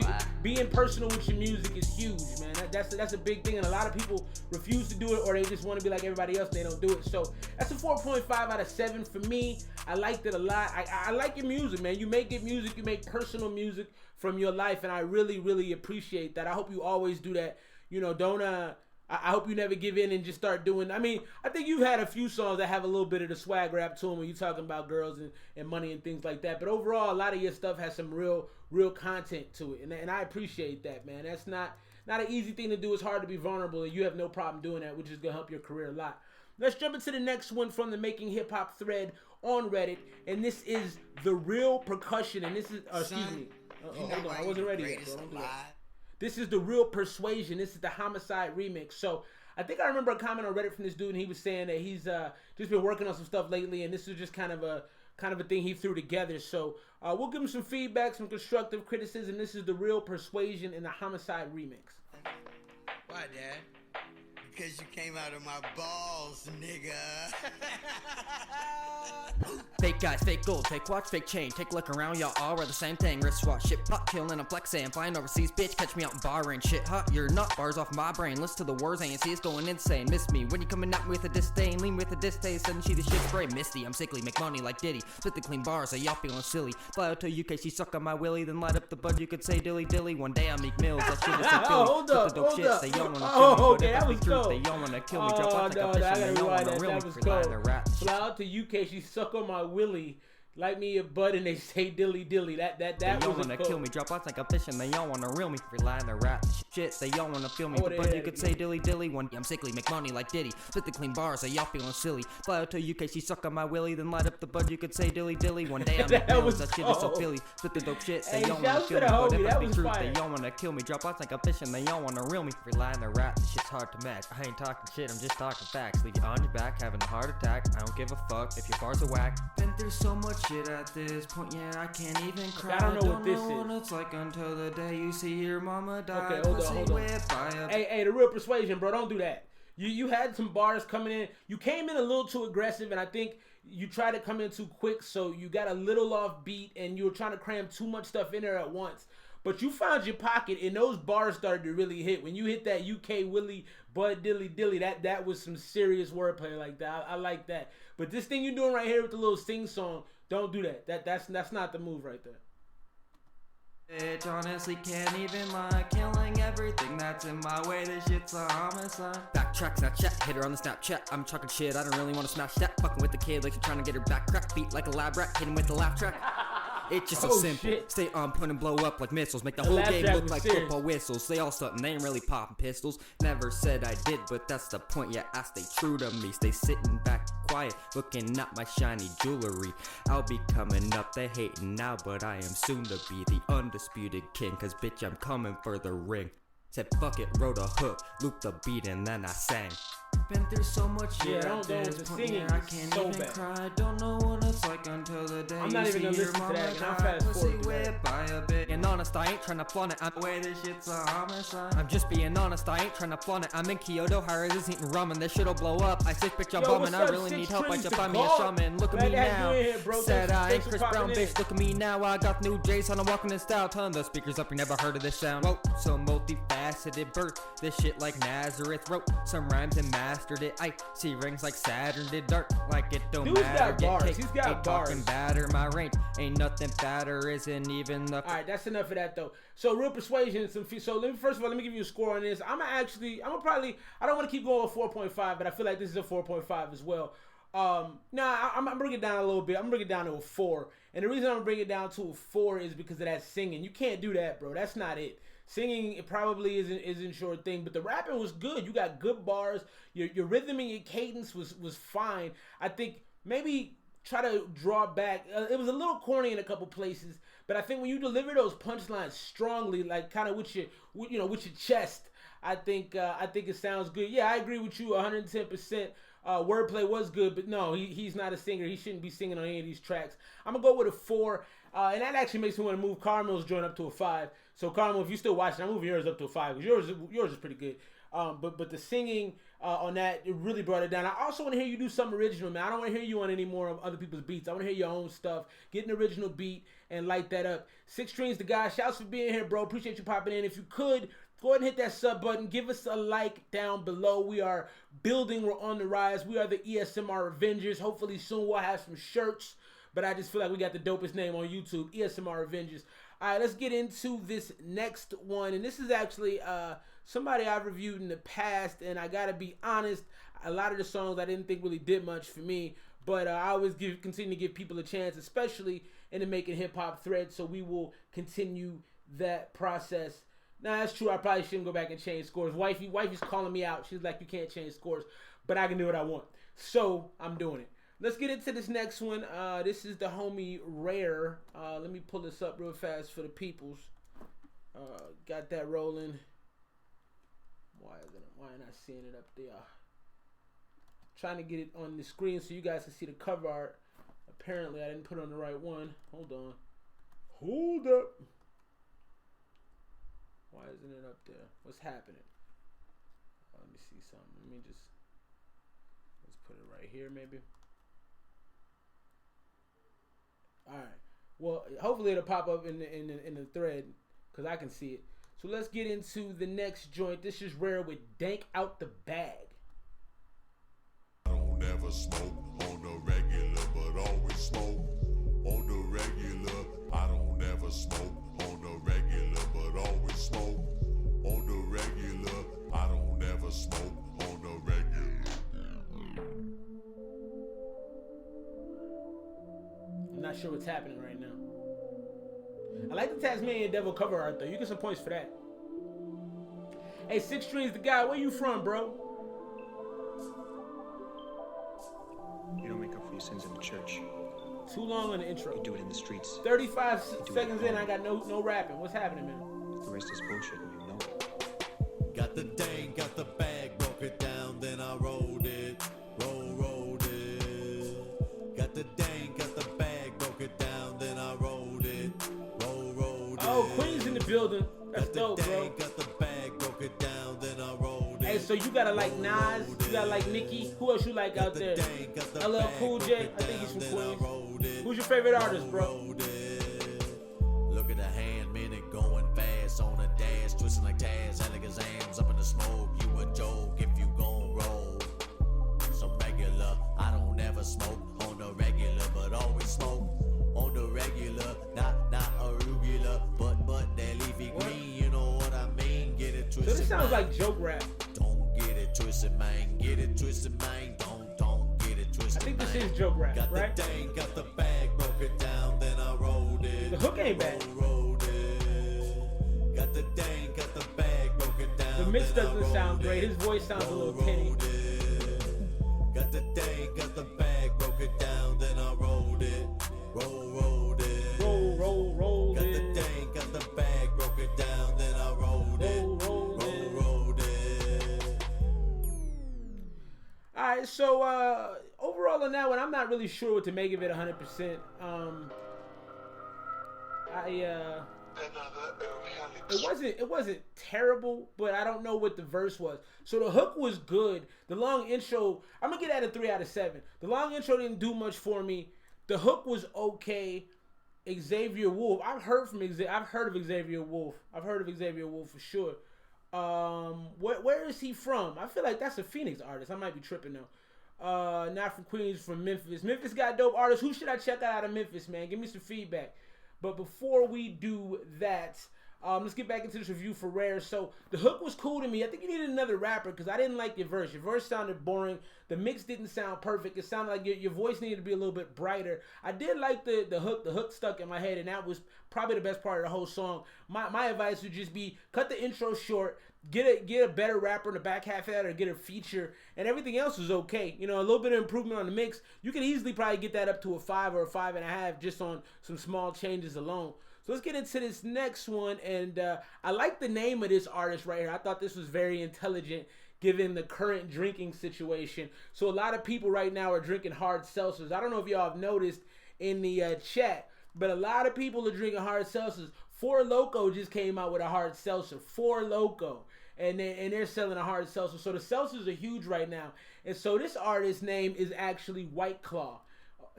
Speaker 1: Being personal with your music is huge, man. That's a big thing, and a lot of people refuse to do it, or they just want to be like everybody else. They don't do it. So that's a 4.5 out of 7 for me. I liked it a lot. I like your music, man. You make good music. You make personal music from your life, and I really, really appreciate that. I hope you always do that. You know, don't I hope you never give in and just start doing. I mean, I think you've had a few songs that have a little bit of the swag rap to them when you're talking about girls and money and things like that. But overall, a lot of your stuff has some real content to it, and I appreciate that, man. That's not an easy thing to do. It's hard to be vulnerable, and you have no problem doing that, which is gonna help your career a lot. Let's jump into the next one from the Making Hip Hop thread on Reddit, and this is The Real Percussion, and this is excuse me. Hold on, I wasn't ready yet, bro. This is The Real Persuasion. This is the Homicide remix. So I think I remember a comment on Reddit from this dude, and he was saying that he's just been working on some stuff lately, and this is just kind of a thing he threw together. So we'll give him some feedback, some constructive criticism. This is The Real Persuasion in the Homicide remix.
Speaker 11: Why, Dad? Because you came out of my balls, nigga.
Speaker 12: Fake guys, fake gold, fake watch, fake chain. Take a look around, y'all all wear the same thing. Wristwatch, shit, pop, chillin', I'm flexing. Flying overseas, bitch, catch me out in Bahrain. Shit, hot, you're not, bars off my brain. Listen to the words, ANC is going insane. Miss me, when you coming out with a disdain. Lean with a distaste, sudden she the shit spray. Misty, I'm sickly, make money like Diddy. Spit the clean bars, so y'all feeling silly. Fly out to UK, she suck on my willy. Then light up the bud, you could say dilly dilly. One day I'll make mills, that shit is so Philly.
Speaker 1: Hold up.
Speaker 12: They y'all wanna kill me,
Speaker 1: Okay, that was cool.
Speaker 12: They y'all wanna kill me, drop out like a fish,
Speaker 1: I
Speaker 12: and they y'all wanna reel me.
Speaker 1: Fly out to UK, she suck on my willy. Like me a bud and they say dilly dilly. That
Speaker 12: they
Speaker 1: was
Speaker 12: y'all wanna kill me, drop out like a fish, and they y'all wanna reel me. Rely on the rap shit, they y'all wanna feel me. But you could say dilly dilly. One day I'm sickly, make money like Diddy. Spit the clean bars, so y'all feeling silly. Fly out to UK, she suck on my willy, then light up the bud. You could say dilly dilly. One day I'm that shit is so Philly. Spit the dope shit, they y'all wanna kill me. But if I be truth, they y'all wanna kill me. Drop out like a fish, and they y'all wanna reel me. Rely on the rap, this shit's hard to match. I ain't talking shit, I'm just talking facts. Leave you on your back, having a heart attack. I don't give a fuck if your bars are whack. Been through so much shit at this point, yeah, I can't even cry.
Speaker 1: I don't know what this is.
Speaker 12: What it's like until the day you see your mama die.
Speaker 1: Okay, hold on. Hey, The Real Persuasion, bro, don't do that. You had some bars coming in. You came in a little too aggressive, and I think you tried to come in too quick, so you got a little off beat, and you were trying to cram too much stuff in there at once. But you found your pocket, and those bars started to really hit. When you hit that UK Willie, Bud Dilly Dilly, that was some serious wordplay like that. I like that. But this thing you're doing right here with the little sing song, don't do that. That's not the move right there.
Speaker 12: Bitch, honestly can't even lie. Killing everything that's in my way. This shit's a homicide. Backtrack, Snapchat, hit her on the Snapchat. I'm talking shit, I don't really want to smash that. Fucking with the kid like you're trying to get her back crack. Beat like a lab rat, hit him with the laugh track. It's just so simple. Shit. Stay on point and blow up like missiles. Make the whole game look like serious football whistles. They all something, they ain't really popping pistols. Never said I did, but that's the point. Yeah, I stay true to me. Stay sitting back quiet, looking at my shiny jewelry. I'll be coming up, they hating now, but I am soon to be the undisputed king. Cause bitch, I'm coming for the ring. Said fuck it, wrote a hook, looped the beat, and then I sang. Been through so much
Speaker 1: Yeah,
Speaker 12: here
Speaker 1: don't
Speaker 12: at
Speaker 1: the
Speaker 12: this point,
Speaker 1: singing
Speaker 12: yeah, I
Speaker 1: is
Speaker 12: can't
Speaker 1: so
Speaker 12: even
Speaker 1: bad.
Speaker 12: cry. Don't know what it's like until the day
Speaker 1: I'm not
Speaker 12: you
Speaker 1: even gonna
Speaker 12: see your
Speaker 1: listen to
Speaker 12: mama
Speaker 1: that, and I'll
Speaker 12: die.
Speaker 1: fast
Speaker 12: Pussy
Speaker 1: forward to that.
Speaker 12: whipped by a bit. And honest, I ain't tryna flaunt it. I'm the way this shit's a homicide. I'm just being honest, I ain't tryna flaunt it. I'm in Kyoto, Harris is eating ramen. This shit'll blow up. I say, bitch, I'm
Speaker 1: Yo,
Speaker 12: bumming.
Speaker 1: what's
Speaker 12: I
Speaker 1: up,
Speaker 12: really
Speaker 1: Six
Speaker 12: need help. I
Speaker 1: Trees
Speaker 12: should
Speaker 1: the
Speaker 12: find me a
Speaker 1: God?
Speaker 12: shaman. Look at
Speaker 1: Glad
Speaker 12: me
Speaker 1: to have
Speaker 12: now.
Speaker 1: you in here, bro.
Speaker 12: Said I
Speaker 1: Thanks
Speaker 12: ain't
Speaker 1: for
Speaker 12: Chris
Speaker 1: popping
Speaker 12: Brown,
Speaker 1: in.
Speaker 12: bitch. Look at me now. I got new J's on. I'm walking in style. Turn the speakers up. You never heard of this sound. Whoa, so multifaceted. Birth this shit like Nazareth. Wrote some rhymes and mastered it. I see rings like Saturn did dark. Like it don't
Speaker 1: Dude's
Speaker 12: matter.
Speaker 1: got
Speaker 12: Get
Speaker 1: bars.
Speaker 12: cake.
Speaker 1: He's got
Speaker 12: Ain't
Speaker 1: bars.
Speaker 12: talking batter. My range ain't nothing fatter. Isn't even the.
Speaker 1: All right, that's enough of that though. So real persuasion, so first of all, let me give you a score on this. I don't want to keep going with 4.5, but I feel like this is a 4.5 as well. I'm bring it down a little bit. I'm gonna bring it down to a 4, and the reason I'm gonna bring it down to a 4 is because of that singing. You can't do that, bro. That's not it. Singing, it probably isn't your thing, but the rapping was good. You got good bars. Your rhythm and your cadence was fine. I think maybe try to draw back. It was a little corny in a couple places, but I think when you deliver those punchlines strongly, like kind of with your chest, I think it sounds good. Yeah, I agree with you 110%. Wordplay was good, but no, he's not a singer. He shouldn't be singing on any of these tracks. I'm gonna go with a 4, and that actually makes me want to move Carmel's joint up to a 5. So Carmel, if you still watching, I'm moving yours up to a 5 because yours is pretty good. But the singing on that, it really brought it down. I also want to hear you do something original, man. I don't want to hear you on any more of other people's beats. I want to hear your own stuff. Get an original beat and light that up. 6 Strings the guy. Shouts for being here, bro. Appreciate you popping in. If you could, go ahead and hit that sub button. Give us a like down below. We are building. We're on the rise. We are the ESMR Avengers. Hopefully soon we'll have some shirts. But I just feel like we got the dopest name on YouTube, ESMR Avengers. All right, let's get into this next one. And this is actually somebody I've reviewed in the past. And I got to be honest, a lot of the songs I didn't think really did much for me. But I always continue to give people a chance, especially in the Making Hip Hop thread. So we will continue that process. Nah, that's true. I probably shouldn't go back and change scores. Wifey's calling me out. She's like, you can't change scores. But I can do what I want. So I'm doing it. Let's get into this next one. This is the homie Rare. Let me pull this up real fast for the peoples. Got that rolling. Why am I not seeing it up there? Trying to get it on the screen so you guys can see the cover art. Apparently I didn't put on the right one. Hold on. Hold up. Why isn't it up there? What's happening? Let me see something. Let's put it right here maybe. All right. Well, hopefully it'll pop up in the thread because I can see it. So let's get into the next joint. This is Rare with Dank Out the Bag.
Speaker 13: I don't ever smoke on the regular, but always smoke on the regular. I don't ever smoke on the regular, but always smoke on the regular. I don't ever smoke on the regular.
Speaker 1: I'm not sure what's happening right now. I like the Tasmanian Devil cover art though. You get some points for that. Hey, 6 Strings the guy. Where you from, bro?
Speaker 14: You don't make up for your sins in the church.
Speaker 1: Too long on the intro.
Speaker 14: You do it in the streets.
Speaker 1: 35 seconds in, I got no rapping. What's happening, man?
Speaker 14: The rest is bullshit and you know it.
Speaker 15: Got the dang, got the bag, broke it down, then I rolled it. Rolled it. Got the dang, got the bag, broke it down, then I rolled it. Rolled it.
Speaker 1: Oh, Queen's in the building. That's dope, bro.
Speaker 15: Got the bag, broke it down, then I rolled it.
Speaker 1: Hey, so you gotta like Nas, you gotta like Nicki. Who else you like out there? LL Cool J, I think he's from Queens. Who's your favorite artist, bro?
Speaker 15: Look at the hand, minute going fast on the dash, twisting like Taz, Alakazam's up in the smoke. You a joke if you gon' roll. So regular, I don't ever smoke on the regular, but always smoke on the regular. Not arugula, but that leafy green. You know what I mean? Get it twisted.
Speaker 1: So this sounds like joke rap.
Speaker 15: Don't get it twisted, man. Get it twisted, man. Don't get it twisted.
Speaker 1: I think this is joke rap,
Speaker 15: got
Speaker 1: right?
Speaker 15: The dang, got the bag, broke it down, then I rolled it.
Speaker 1: The hook ain't bad.
Speaker 15: Rolled it. Got the dang, got the bag, broke it down.
Speaker 1: The mix doesn't sound great. His voice sounds a little tinny.
Speaker 15: Got the dang, got the bag, broke it down, then I rolled it. Rolled it.
Speaker 1: Rolled
Speaker 15: got
Speaker 1: it.
Speaker 15: Got the dang, got the bag, broke it down, then I rolled it. Rolled it.
Speaker 1: right, so overall on that one, I'm not really sure what to make of it 100%. It wasn't terrible, but I don't know what the verse was. So the hook was good. The long intro, I'm gonna get at a 3 out of 7. The long intro didn't do much for me. The hook was okay. Xavier Wolf, I've heard of Xavier Wolf. I've heard of Xavier Wolf for sure. Where is he from? I feel like that's a Phoenix artist. I might be tripping though. Not from Queens, from Memphis. Memphis got dope artists. Who should I check out of Memphis, man? Give me some feedback. But before we do that, let's get back into this review for Rare. So the hook was cool to me. I think you needed another rapper because I didn't like your verse. Your verse sounded boring. The mix didn't sound perfect. It sounded like your voice needed to be a little bit brighter. I did like the hook. The hook stuck in my head, and that was probably the best part of the whole song. My advice would just be cut the intro short. Get a better rapper in the back half of that, or get a feature, and everything else is okay. You know, a little bit of improvement on the mix. You can easily probably get that up to a 5 or a 5.5 just on some small changes alone. So let's get into this next one, and I like the name of this artist right here. I thought this was very intelligent given the current drinking situation. So a lot of people right now are drinking hard seltzers. I don't know if y'all have noticed in the chat, but a lot of people are drinking hard seltzers. Four Loko just came out with a hard seltzer. Four Loko. And they're selling a hard seltzer. So the seltzers are huge right now. And so this artist's name is actually White Claw.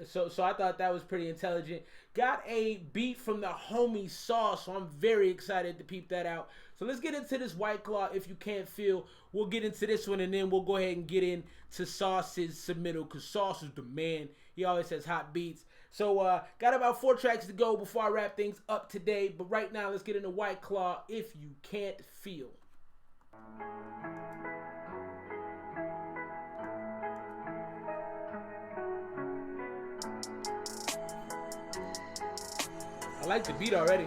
Speaker 1: So I thought that was pretty intelligent. Got a beat from the homie Sauce, so I'm very excited to peep that out. So let's get into this White Claw, If You Can't Feel. We'll get into this one, and then we'll go ahead and get into Sauce's submittal, because Sauce is the man. He always has hot beats. So got about 4 tracks to go before I wrap things up today. But right now, let's get into White Claw, If You Can't Feel. I like the beat already.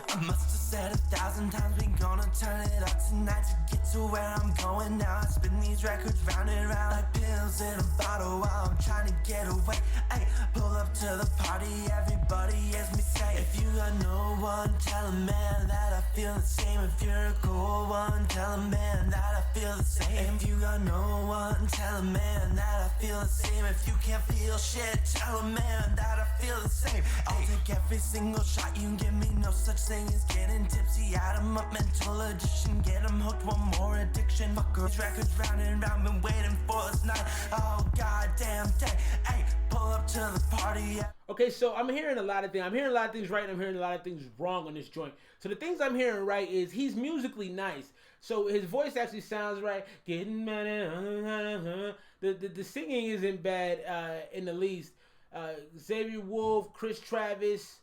Speaker 16: I must have said 1,000 times we gonna turn it up tonight to get to where I'm going now. I spin these records round and round like pills in a bottle while I'm trying to get away. Ay, pull up to the party, everybody hears me say, if you got no one, tell a man that I feel the same. If you're a cool one, tell a man that I feel the same. If you got no one, tell a man that I feel the same. If you can't feel shit, tell a man that I feel the same. I'll take every single shot you give me, no such thing as getting tipsy. Add 'em up, mental addiction, get 'em hooked, one more addiction. Fuck these records round and round, been waiting for this night. Oh goddamn day, hey, pull up to the party.
Speaker 1: Okay, so I'm hearing a lot of things. I'm hearing a lot of things right, and I'm hearing a lot of things wrong on this joint. So the things I'm hearing right is he's musically nice. So his voice actually sounds right. Getting mad. The singing isn't bad in the least. Xavier Wolf, Chris Travis,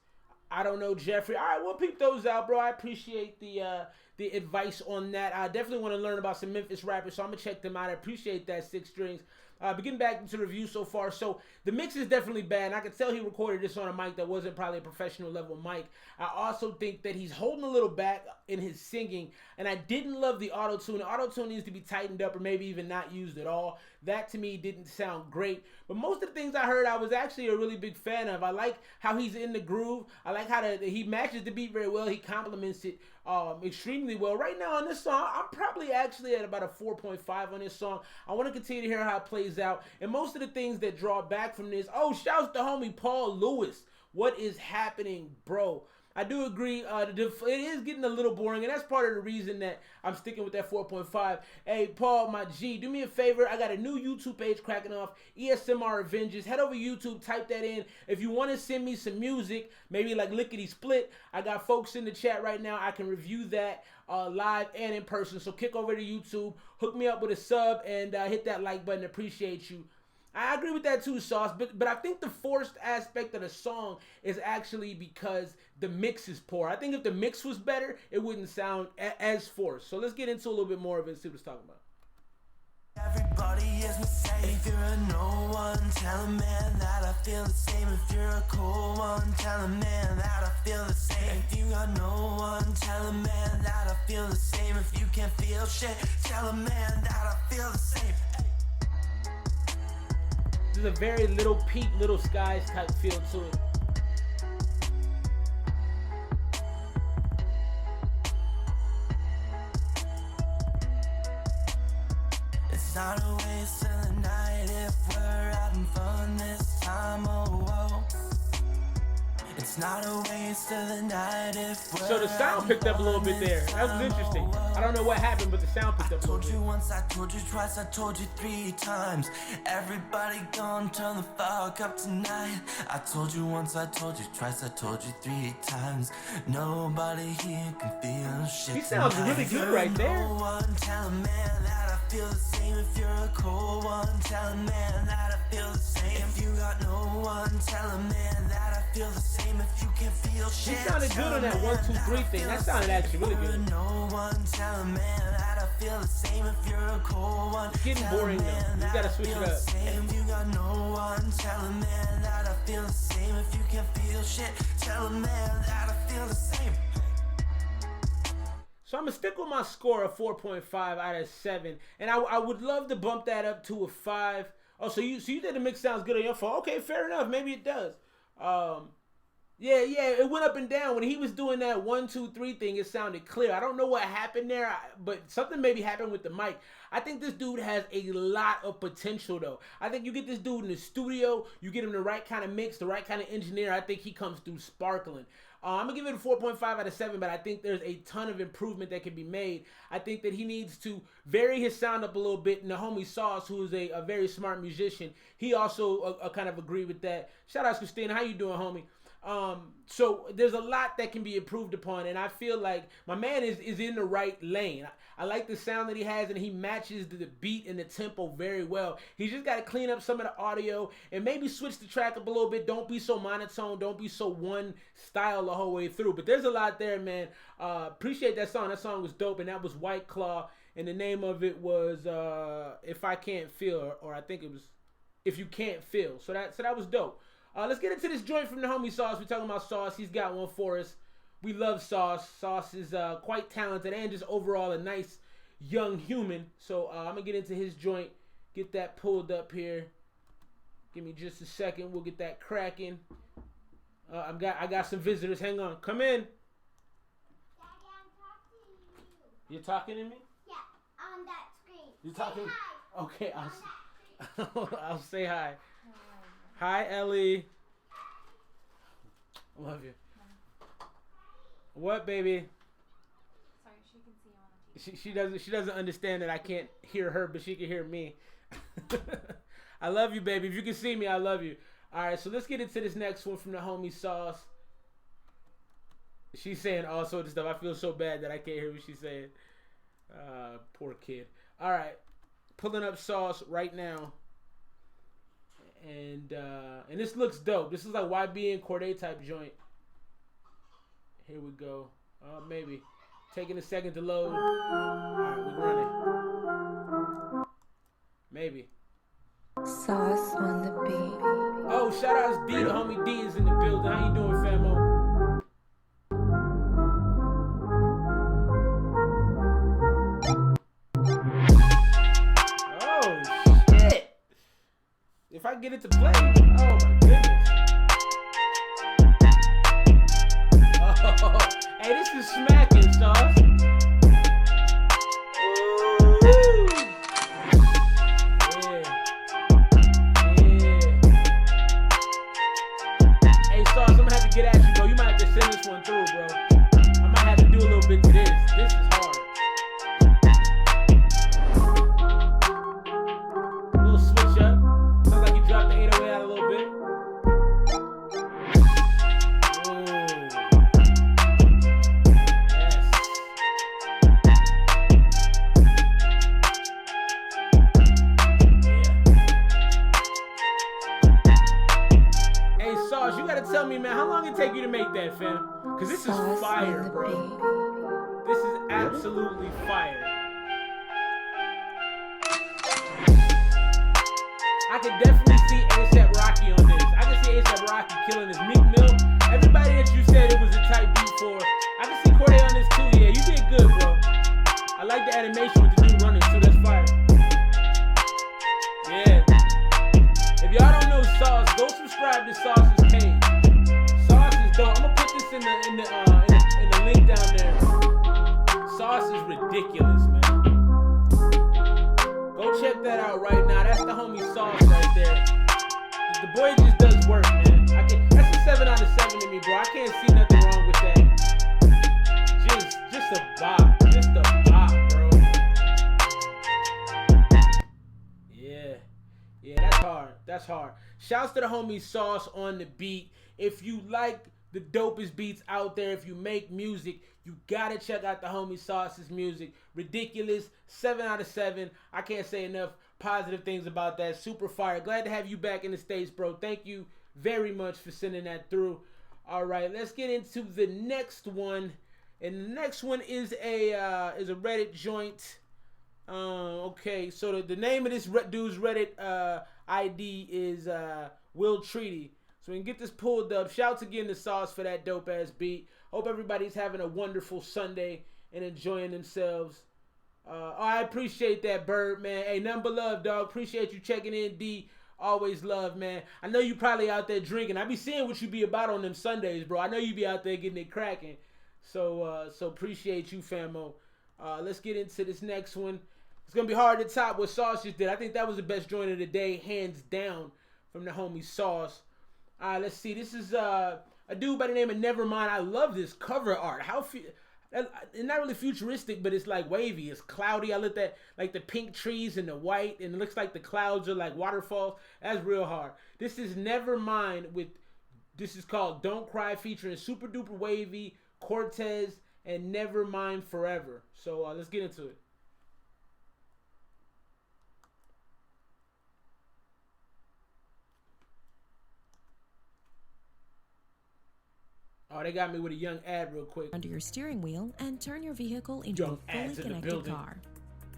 Speaker 1: I don't know, Jeffrey. All right, we'll peep those out, bro. I appreciate the advice on that. I definitely want to learn about some Memphis rappers, so I'm going to check them out. I appreciate that, 6 Strings. But getting back into the review so far, so the mix is definitely bad. And I can tell he recorded this on a mic that wasn't probably a professional level mic. I also think that he's holding a little back in his singing, and I didn't love the auto-tune. The auto-tune needs to be tightened up or maybe even not used at all. That to me didn't sound great. But most of the things I heard, I was actually a really big fan of. I like how he's in the groove. I like how he matches the beat very well. He complements it extremely well. Right now on this song, I'm probably actually at about a 4.5 on this song. I want to continue to hear how it plays out. And most of the things that draw back from this, shouts to homie Paul Lewis. What is happening, bro? I do agree, it is getting a little boring, and that's part of the reason that I'm sticking with that 4.5. Hey, Paul, my G, do me a favor. I got a new YouTube page cracking off, ESMR Avengers. Head over to YouTube, type that in. If you want to send me some music, maybe like Lickety Split, I got folks in the chat right now. I can review that live and in person. So kick over to YouTube, hook me up with a sub, and hit that like button. Appreciate you. I agree with that too, Sauce, but I think the forced aspect of the song is actually because the mix is poor. I think if the mix was better, it wouldn't sound as forced. So let's get into a little bit more of it and see what it's talking about.
Speaker 16: Everybody hears me say, if you're a no one, tell a man that I feel the same. If you're a cool one, tell a man that I feel the same. If you got no one, tell a man that I feel the same. If you can't feel shit, tell a man that I feel the same.
Speaker 1: There's a very Little Peep, Little Skies type feel to it.
Speaker 16: not a waste of the night if we're having fun this time, oh, oh. It's not a waste of the night if we're
Speaker 1: So the sound picked up a little bit there. That was interesting. I don't know what happened, but the sound picked up a little bit.
Speaker 16: I told you once, I told you twice, I told you 3 times. Everybody gon' turn the fuck up tonight. I told you once, I told you twice, I told you 3 times. Nobody here can feel shit.
Speaker 1: He sounds really good right there.
Speaker 16: No one tell a man that I feel the same. If you're a cold one, tell a man that I feel the same. If you got no one, tell a man that I feel the same. If you can feel shit,
Speaker 1: he sounded good on that 1, 2, 3 thing. That sounded actually really good.
Speaker 16: No one tell a man that I feel the same. If you're a cold one,
Speaker 1: it's getting boring though. You gotta switch it up.
Speaker 16: If you got no one, tell a man that I feel the same. If you can feel shit, tell a man that I feel the same.
Speaker 1: So I'm gonna stick with my score of 4.5 out of 7, and I would love to bump that up to a 5. Oh, so you said the mix sounds good on your phone? Okay, fair enough. Maybe it does. Yeah, it went up and down. When he was doing that 1, 2, 3 thing, it sounded clear. I don't know what happened there, but something maybe happened with the mic. I think this dude has a lot of potential, though. I think you get this dude in the studio, you get him the right kind of mix, the right kind of engineer, I think he comes through sparkling. I'm going to give it a 4.5 out of 7, but I think there's a ton of improvement that can be made. I think that he needs to vary his sound up a little bit. And the homie Sauce, who is a very smart musician, he also kind of agreed with that. Shout out to Christina. How you doing, homie? So there's a lot that can be improved upon, and I feel like my man is in the right lane. I like the sound that he has, and he matches the beat and the tempo very well. He's just got to clean up some of the audio and maybe switch the track up a little bit. Don't be so monotone. Don't be so one style the whole way through. But there's a lot there, man. Appreciate that song. That song was dope, and that was White Claw, and the name of it was If I Can't Feel, or I think it was If You Can't Feel. So that was dope. Let's get into this joint from the homie Sauce. We're talking about Sauce. He's got one for us. We love Sauce. Sauce is quite talented and just overall a nice young human. So I'm going to get into his joint. Get that pulled up here. Give me just a second. We'll get that cracking. I got some visitors. Hang on. Come in.
Speaker 17: Daddy, I'm talking to you.
Speaker 1: You're talking to me?
Speaker 17: Yeah, on that screen.
Speaker 1: You're talking?
Speaker 17: Hi.
Speaker 1: Okay, I'll say hi. Hi, Ellie. I love you. What, baby?
Speaker 18: Sorry, she can see you on the TV.
Speaker 1: She doesn't understand that I can't hear her, but she can hear me. I love you, baby. If you can see me, I love you. All right, so let's get into this next one from the homie Sauce. She's saying all sorts of stuff. I feel so bad that I can't hear what she's saying. Poor kid. All right, pulling up Sauce right now. And this looks dope. This is like YB and Corday type joint. Here we go. Maybe. Taking a second to load. Alright, we're running. Maybe.
Speaker 3: Sauce on the beat.
Speaker 1: Oh, shout out to D. The homie D is in the building. How you doing, famo? Oh, shit. If I get it to play, oh my goodness. Oh, hey, this is smacking, Sauce. Ooh. Yeah. Hey, Sauce, I'm gonna have to get at you, bro. You might have to send this one through, bro. I might have to do a little bit to this. This is hard. Drop the 808 out a little bit. Hey, Sauce, you gotta tell me, man, how long it take you to make that, fam? Cause this is fire, bro. This is absolutely fire. I can definitely see A$AP Rocky on this. I can see A$AP Rocky killing his Meek Mill. Everybody that you said it was a tight beat for. I can see Corday on this too. Yeah, you did good, bro. I like the animation with the dude running too. That's fire. Yeah. If y'all don't know Sauce, go subscribe to Sauce's page. Sauce is dope. I'm gonna put this in the link down there. Sauce is ridiculous, man. Go check that that out right now. That's the homie Sauce right there. The boy just does work, man. That's a 7 out of 7 to me, bro. I can't see nothing wrong with that. Just a bop. Just a bop, bro. Yeah, that's hard. That's hard. Shouts to the homie Sauce on the beat. If you like the dopest beats out there, if you make music, you gotta check out the homie Sauce's music. Ridiculous. 7 out of 7. I can't say enough positive things about that. Super fire. Glad to have you back in the States, bro. Thank you very much for sending that through. All right, let's get into the next one. And the next one is a Reddit joint. Okay, so the name of this dude's Reddit ID is Will Treaty. So we can get this pulled up. Shouts again to Sauce for that dope ass beat. Hope everybody's having a wonderful Sunday and enjoying themselves. I appreciate that, Bird, man. Hey, nothing but love, dog. Appreciate you checking in, D. Always love, man. I know you probably out there drinking. I be seeing what you be about on them Sundays, bro. I know you be out there getting it cracking. So appreciate you, famo. Let's get into this next one. It's gonna be hard to top what Sauce just did. I think that was the best joint of the day, hands down, from the homie Sauce. All right, let's see. This is a dude by the name of Nevermind. I love this cover art. It's not really futuristic, but it's like wavy. It's cloudy. I looked at like the pink trees and the white, and it looks like the clouds are like waterfalls. That's real hard. This is Nevermind this is called Don't Cry, featuring Super Duper Wavy, Cortez, and Nevermind Forever. So let's get into it. Oh, they got me with a young ad real quick.
Speaker 19: Under your steering wheel and turn your vehicle into a fully connected car.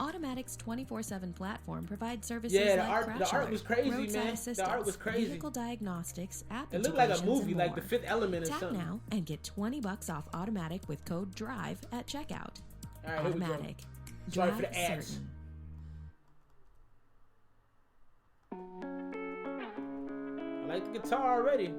Speaker 19: Automatic's 24/7 platform provides services like crash
Speaker 1: the art was crazy, man. The art was crazy.
Speaker 19: Vehicle diagnostics, app
Speaker 1: it looked like a movie, like The Fifth Element or something.
Speaker 19: Tap now and get $20 off Automatic with code DRIVE at checkout.
Speaker 1: All right,
Speaker 19: Automatic.
Speaker 1: Sorry for the ads.
Speaker 19: Certain.
Speaker 1: I like the guitar already.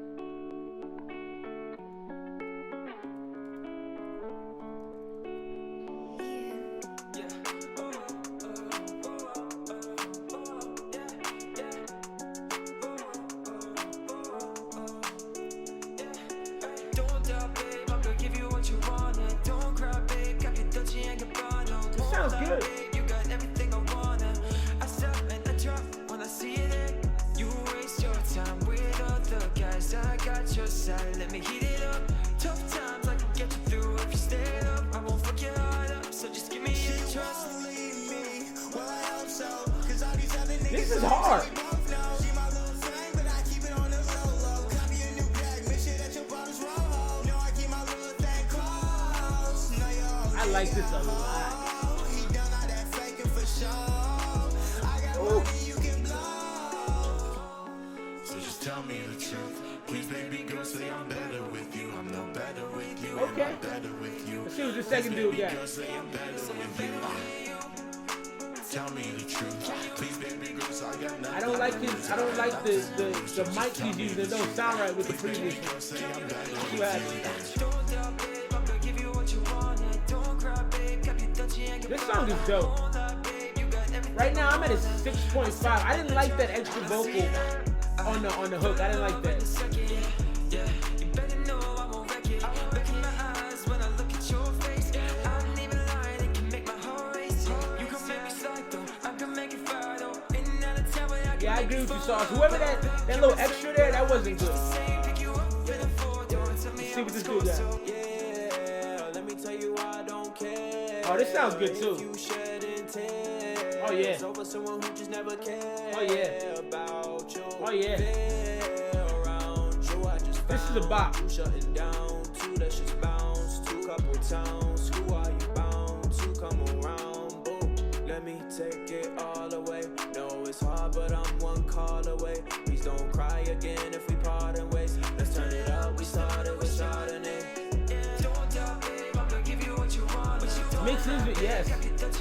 Speaker 16: Let me heat it up. Tough times I can get you through if you stay up. I won't fuck your heart up, so just give me your trust.
Speaker 1: This is hard. I like this a lot. Ooh.
Speaker 16: So just tell me the truth. Please, baby girl, say I'm better with you. I'm no better with you.
Speaker 1: Okay.
Speaker 16: I'm better with you.
Speaker 1: Let's see what the second dude got.
Speaker 16: Say I'm better with you. Tell me the truth. Please, baby girl, so I got nothing.
Speaker 1: I don't like the mic he's using. It don't sound right with the previous one. Too happy. This song is dope. Right now I'm at a 6.5. I didn't like that extra vocal on the hook. I didn't like that. Yeah, I agree with you, Sauce. Whoever that little extra there, that wasn't good. Let's see what this dude got. Oh, this sounds good too. Oh yeah. Oh yeah. Oh yeah. This is a bop.
Speaker 16: Let me take it all away. No, it's hard, but I'm one call away. Please don't cry again if we part in ways. Let's turn it up. We started with Chardonnay.
Speaker 1: Mix is good,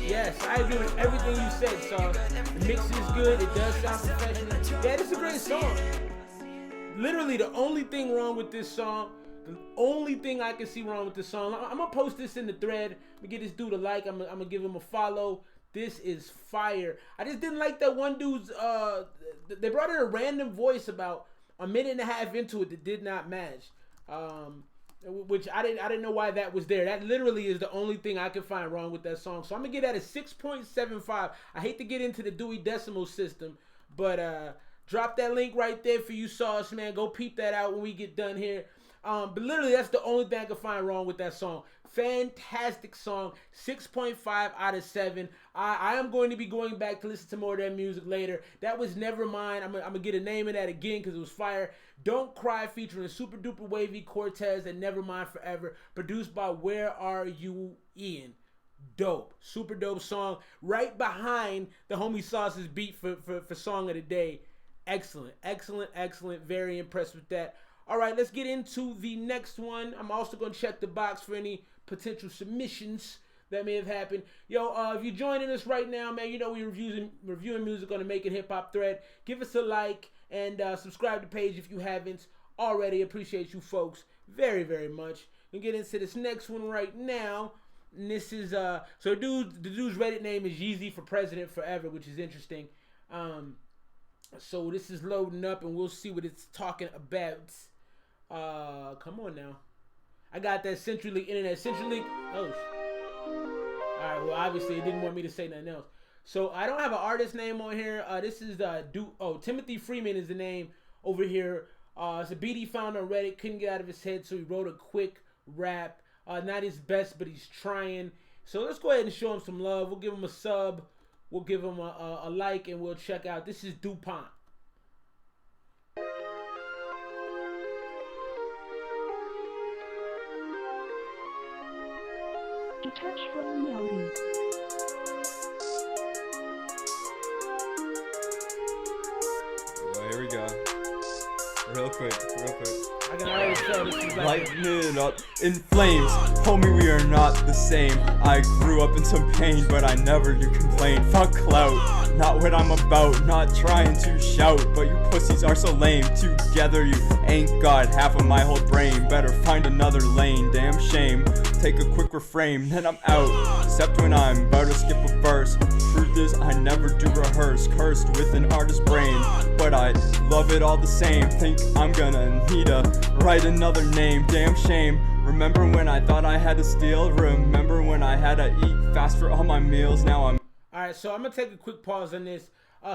Speaker 1: yes, I agree with everything you said, Sauce. The mix is good, it does sound professional. Yeah, this is a great song. Literally, the only thing wrong with this song, the only thing I can see wrong with this song, I'm gonna post this in the thread. I'm gonna get this dude a like, I'm gonna give him a follow. This is fire. I just didn't like that one dude's, they brought in a random voice about a minute and a half into it that did not match. Which I didn't know why that was there. That literally is the only thing I could find wrong with that song. So I'm gonna get that a 6.75. I hate to get into the Dewey Decimal System, but drop that link right there for you, Sauce, man. Go peep that out when we get done here. But literally, that's the only thing I could find wrong with that song. Fantastic song. 6.5 out of 7. I am going to be going back to listen to more of their music later. That was Nevermind. I'm gonna get a name of that again because it was fire. Don't Cry featuring Super Duper Wavy, Cortez, and Nevermind Forever. Produced by Where Are You, Ian. Dope. Super dope song. Right behind the Homie Sauce's beat for Song of the Day. Excellent. Excellent. Excellent. Very impressed with that. All right, let's get into the next one. I'm also going to check the box for any potential submissions that may have happened. Yo, if you're joining us right now, man, you know we're reviewing music on the Make It Hip Hop thread. Give us a like and subscribe to the page if you haven't already. Appreciate you folks very, very much. We'll get into this next one right now. And this is, so the dude's Reddit name is Yeezy for President Forever, which is interesting. So this is loading up and we'll see what it's talking about. Come on now. I got that CenturyLink internet. CenturyLink. Oh. Alright, well, obviously it didn't want me to say nothing else. So I don't have an artist name on here. This is Timothy Freeman is the name over here. It's a beat he found on Reddit. Couldn't get out of his head, so he wrote a quick rap. Not his best, but he's trying. So let's go ahead and show him some love. We'll give him a sub. We'll give him a like, and we'll check out. This is DuPont.
Speaker 20: Touch from reality.
Speaker 21: Oh, here we go. Real quick.
Speaker 1: I can already tell this is
Speaker 21: lighten it up in flames. Homie, we are not the same. I grew up in some pain, but I never do complain. Fuck clout, not what I'm about. Not trying to shout, but you pussies are so lame. Together you ain't got half of my whole brain. Better find another lane, damn shame. Take a quick refrain, then I'm out. Except when I'm about to skip a verse. Truth is, I never do rehearse. Cursed with an artist's brain, but I love it all the same. Think I'm gonna need to write another name, damn shame. Remember when I thought I had to steal? Remember when I had to eat fast for all my meals? Now I'm...
Speaker 1: Alright, so I'm gonna take a quick pause on this.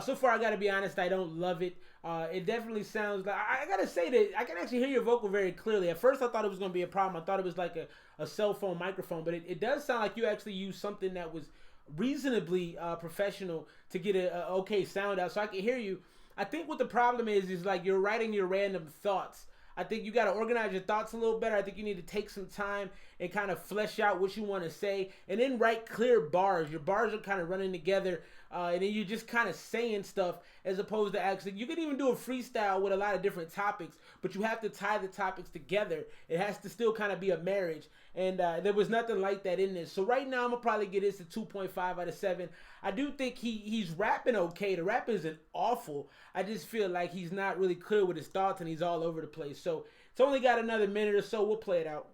Speaker 1: So far, I gotta be honest, I don't love it. It definitely sounds like, I gotta say that I can actually hear your vocal very clearly. At first I thought it was gonna be a problem. I thought it was like a cell phone microphone, but it does sound like you actually used something that was reasonably professional to get a okay sound out, so I can hear you. I think what the problem is like you're writing your random thoughts. I think you got to organize your thoughts a little better. I think you need to take some time and kind of flesh out what you want to say and then write clear bars. Your bars are kind of running together and then you're just kind of saying stuff as opposed to actually, you can even do a freestyle with a lot of different topics, but you have to tie the topics together. It has to still kind of be a marriage. And there was nothing like that in this. So right now I'm going to probably get this to 2.5 out of 7. I do think he's rapping okay. The rap isn't awful. I just feel like he's not really clear with his thoughts and he's all over the place. So it's only got another minute or so. We'll play it out.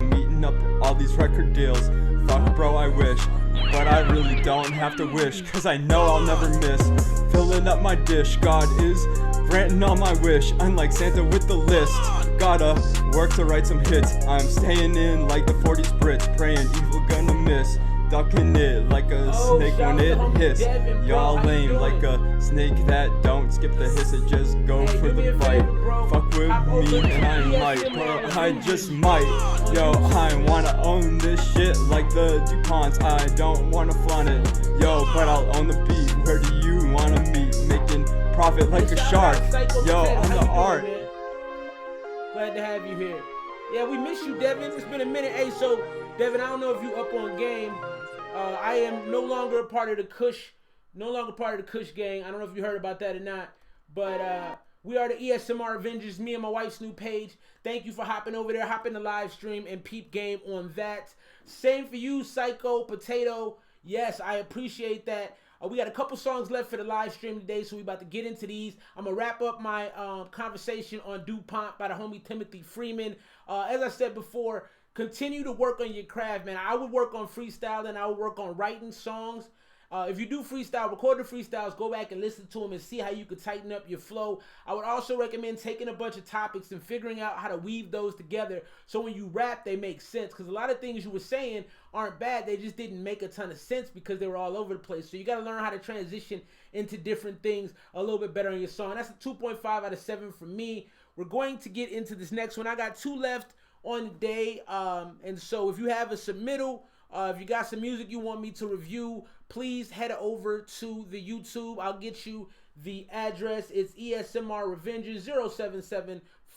Speaker 21: Meeting up all these record deals. Fuck bro, I wish. But I really don't have to wish, cause I know I'll never miss filling up my dish. God is granting all my wish, unlike Santa with the list. Gotta work to write some hits. I'm staying in like the 40s Brits, praying evil gonna miss. Ducking it like a snake when it hiss. Y'all lame like a snake that don't skip the hiss, it just go for the bite. Fuck with me and I might, bro, I just might. Yo, I wanna own this shit like the DuPonts. I don't wanna flaunt it, yo, but I'll own the beat. Where do you wanna meet? Making profit like a shark. Yo, I'm the art.
Speaker 1: Glad to have you here. Yeah, we miss you, Devin. It's been a minute. Hey, so Devin, I don't know if you up on game. I am no longer a part of the Kush gang. I don't know if you heard about that or not, but we are the ESMR Avengers, me and my wife's new page. Thank you for hopping over there, hopping the live stream and peep game on that. Same for you, Psycho Potato. Yes, I appreciate that. We got a couple songs left for the live stream today, so we about to get into these. I'm gonna wrap up my conversation on DuPont by the homie Timothy Freeman. As I said before, continue to work on your craft, man. I would work on freestyling. I would work on writing songs. If you do freestyle, record the freestyles, go back and listen to them and see how you could tighten up your flow. I would also recommend taking a bunch of topics and figuring out how to weave those together so when you rap, they make sense. Because a lot of things you were saying aren't bad. They just didn't make a ton of sense because they were all over the place. So you got to learn how to transition into different things a little bit better in your song. That's a 2.5 out of 7 for me. We're going to get into this next one. I got 2 left on the day. And so if you have a submittal, if you got some music you want me to review, please head over to the YouTube. I'll get you the address. It's ESMR Revengers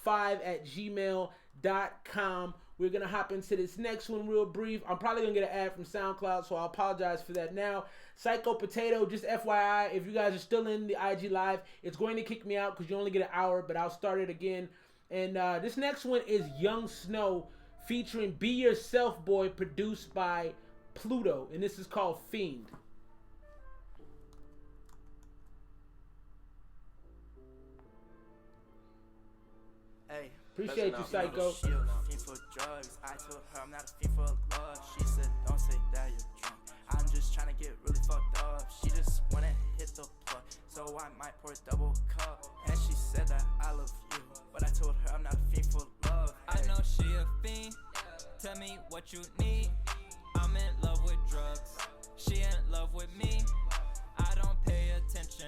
Speaker 1: 0775@gmail.com. We're going to hop into this next one real brief. I'm probably going to get an ad from SoundCloud, so I apologize for that now. Psycho Potato, just FYI, if you guys are still in the IG Live, it's going to kick me out because you only get an hour, but I'll start it again. And this next one is Young Snow featuring Be Yourself Boy, produced by Pluto, and this is called Fiend.
Speaker 4: Hey,
Speaker 1: appreciate you, Psycho.
Speaker 4: She a fiend for drugs. I told her I'm not a fiend for love. She said, don't say that you're drunk. I'm just trying to get really fucked up. She just wanna hit the plug, so I might pour a double cup. And she said that I love you, but I told her I'm not a fiend for love.
Speaker 22: I know she a fiend. Tell me what you need. I'm in love with drugs. She in love with me. I don't pay attention.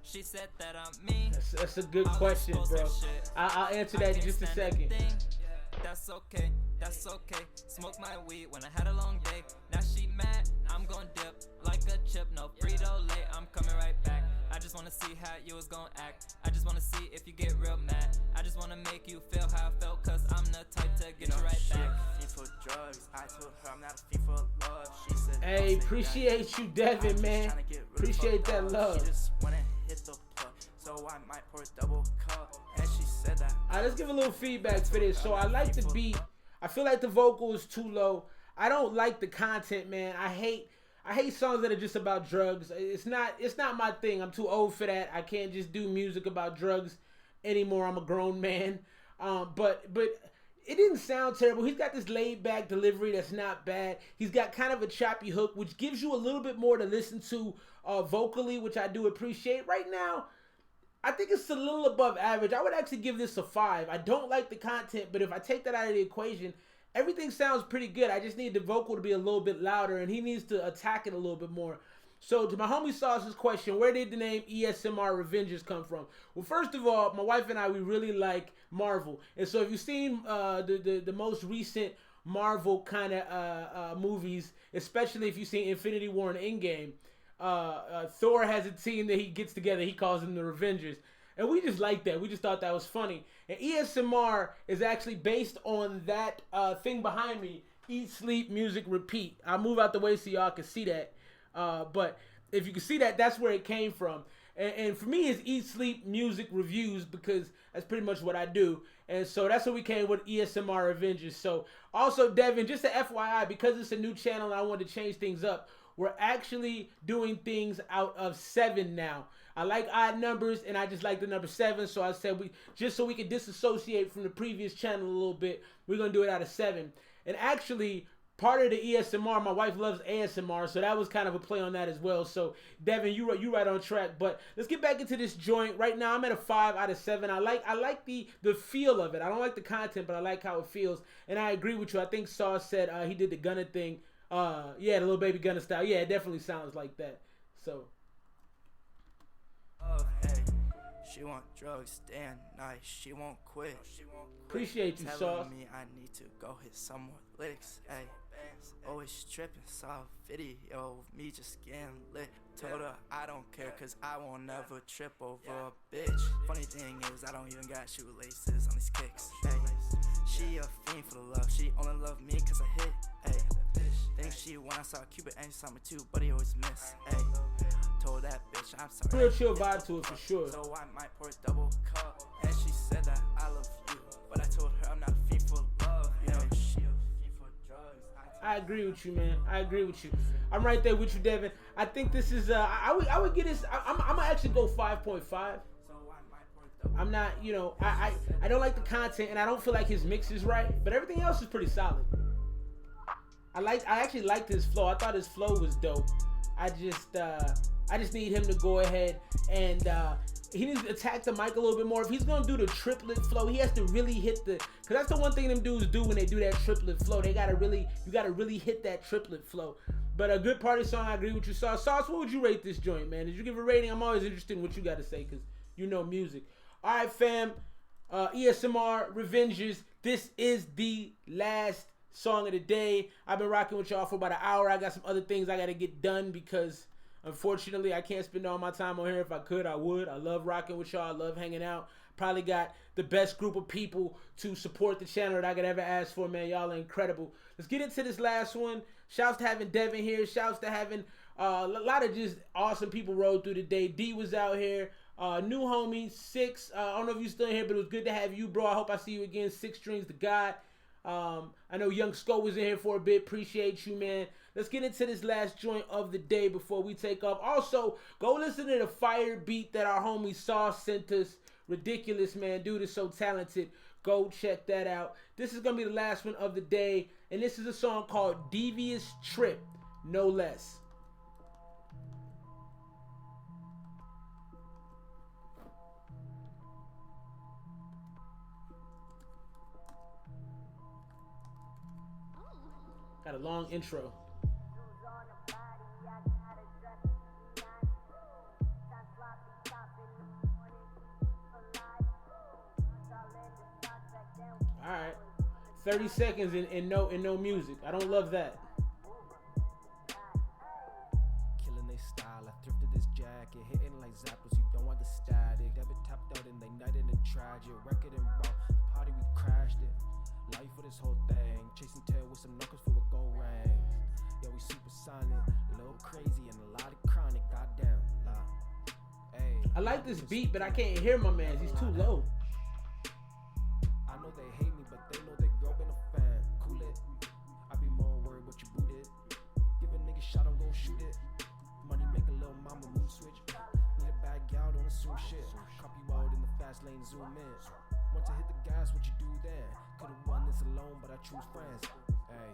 Speaker 22: She said that I'm mean.
Speaker 1: That's a good question, bro. I'll answer that in just a second.
Speaker 22: That's okay, that's okay. Smoke my weed when I had a long day. Now she mad, I'm gon' dip like a chip. No Frito-Lay, I'm coming right back. I just wanna see how you was gon' act. I just wanna see if you get real mad. I just wanna make you feel how I felt, cause I'm the type to get you right back.
Speaker 4: For drugs, I told her I'm not a fiend for love. She said,
Speaker 1: hey, appreciate you, Devin, man. Appreciate that love.
Speaker 4: She just wanna hit the plug, so I might pour a double cup. And she said that.
Speaker 1: Alright, let's give a little feedback for this. So I like the beat. I feel like the vocal is too low. I don't like the content, man. I hate songs that are just about drugs. It's not my thing. I'm too old for that. I can't just do music about drugs anymore. I'm a grown man. But it didn't sound terrible. He's got this laid back delivery that's not bad. He's got kind of a choppy hook, which gives you a little bit more to listen to vocally, which I do appreciate. Right now, I think it's a little above average. I would actually give this a 5. I don't like the content, but if I take that out of the equation, everything sounds pretty good. I just need the vocal to be a little bit louder, and he needs to attack it a little bit more. So to my homie Sauce's question, where did the name ESMR Revengers come from? Well, first of all, my wife and I, we really like Marvel. And so if you've seen the most recent Marvel kind of movies, especially if you've seen Infinity War and Endgame, Thor has a team that he gets together. He calls them the Revengers. And we just like that. We just thought that was funny. And ESMR is actually based on that thing behind me, Eat, Sleep, Music, Repeat. I'll move out the way so y'all can see that. But if you can see that, that's where it came from. And for me, it's Eat, Sleep, Music, Reviews, because that's pretty much what I do. And so that's what we came with, ESMR Avengers. So also, Devin, just a FYI, because it's a new channel and I wanted to change things up, we're actually doing things out of 7 now. I like odd numbers, and I just like the number 7. So I said, just so we can disassociate from the previous channel a little bit, we're going to do it out of 7. And actually, part of the ESMR, my wife loves ASMR, so that was kind of a play on that as well. So, Devin, you right on track. But let's get back into this joint. Right now, I'm at a 5 out of 7. I like the feel of it. I don't like the content, but I like how it feels. And I agree with you. I think Sauce said he did the Gunna thing. Yeah, the little baby Gunna style. Yeah, it definitely sounds like that. So.
Speaker 4: Oh, hey. She want drugs day and night. She won't quit.
Speaker 1: Appreciate you, Sauce.
Speaker 4: Telling me I need to go hit some more licks. Hey. Always tripping, saw a video of me just getting lit. Told her I don't care, cause I won't never trip over a bitch. Funny thing is, I don't even got shoelaces on these kicks. Hey, she a fiend for the love, she only love me cause I hit. Hey, think she when I saw Cupid and she saw me too, but he always miss. Hey, told that bitch I'm sorry.
Speaker 1: Real chill vibe to it for sure.
Speaker 4: So I might pour a double cup, and she said that I love you, but I told her I'm not a fiend for love. You know, she a fiend for drugs.
Speaker 1: I agree with you, man. I agree with you. I'm right there with you, Devin. I think this is I would get this. I'm gonna actually go 5.5. I'm not, I don't like the content, and I don't feel like his mix is right, but everything else is pretty solid. I actually liked his flow. I thought his flow was dope. I just need him to go ahead and he needs to attack the mic a little bit more. If he's gonna do the triplet flow, he has to really hit the, cause that's the one thing them dudes do when they do that triplet flow. You gotta really hit that triplet flow. But a good party song, I agree with you, Sauce. Sauce, what would you rate this joint, man? Did you give a rating? I'm always interested in what you gotta say, cause you know music. All right, fam. ESMR Revenges. This is the last song of the day. I've been rocking with y'all for about an hour. I got some other things I gotta get done because unfortunately I can't spend all my time on here. If I could, I would. I love rocking with y'all. I love hanging out. Probably got the best group of people to support the channel that I could ever ask for, man. Y'all are incredible. Let's get into this last one. Shouts to having Devin here. Shouts to having a lot of just awesome people rode through the day. D was out here. New homie, Six. I don't know if you're still here, but it was good to have you, bro. I hope I see you again. Six Strings to God. I know Young Sko was in here for a bit. Appreciate you, man. Let's get into this last joint of the day before we take off. Also, go listen to the fire beat that our homie Sauce sent us. Ridiculous, man. Dude is so talented. Go check that out. This is going to be the last one of the day. And this is a song called Devious Trip, no less. Got a long intro. All right, 30 seconds and no music. I don't love that.
Speaker 5: Killing they style. I thrifted this jacket, hitting like zappers. You don't want the static. That been tapped out and they night in the tragic. Record and raw. The party we crashed it. Life for this whole thing. Chasing tail with some knuckles filled with gold rings. Yo, we supersonic, a little crazy and a lot of chronic. Goddamn. Hey.
Speaker 1: I like this beat, but I can't hear my man. He's too low.
Speaker 5: I know they hate me, but they know they grow in a fan. Cool it. I be more worried what you boot it. Give a nigga shot, I'm gon' shoot it. Money make a little mama mood switch. Need a bad gal, don't assume shit. Cop you out in the fast lane, zoom in. Want to hit the gas, what you do then? Could've won this alone, but I choose friends. Hey.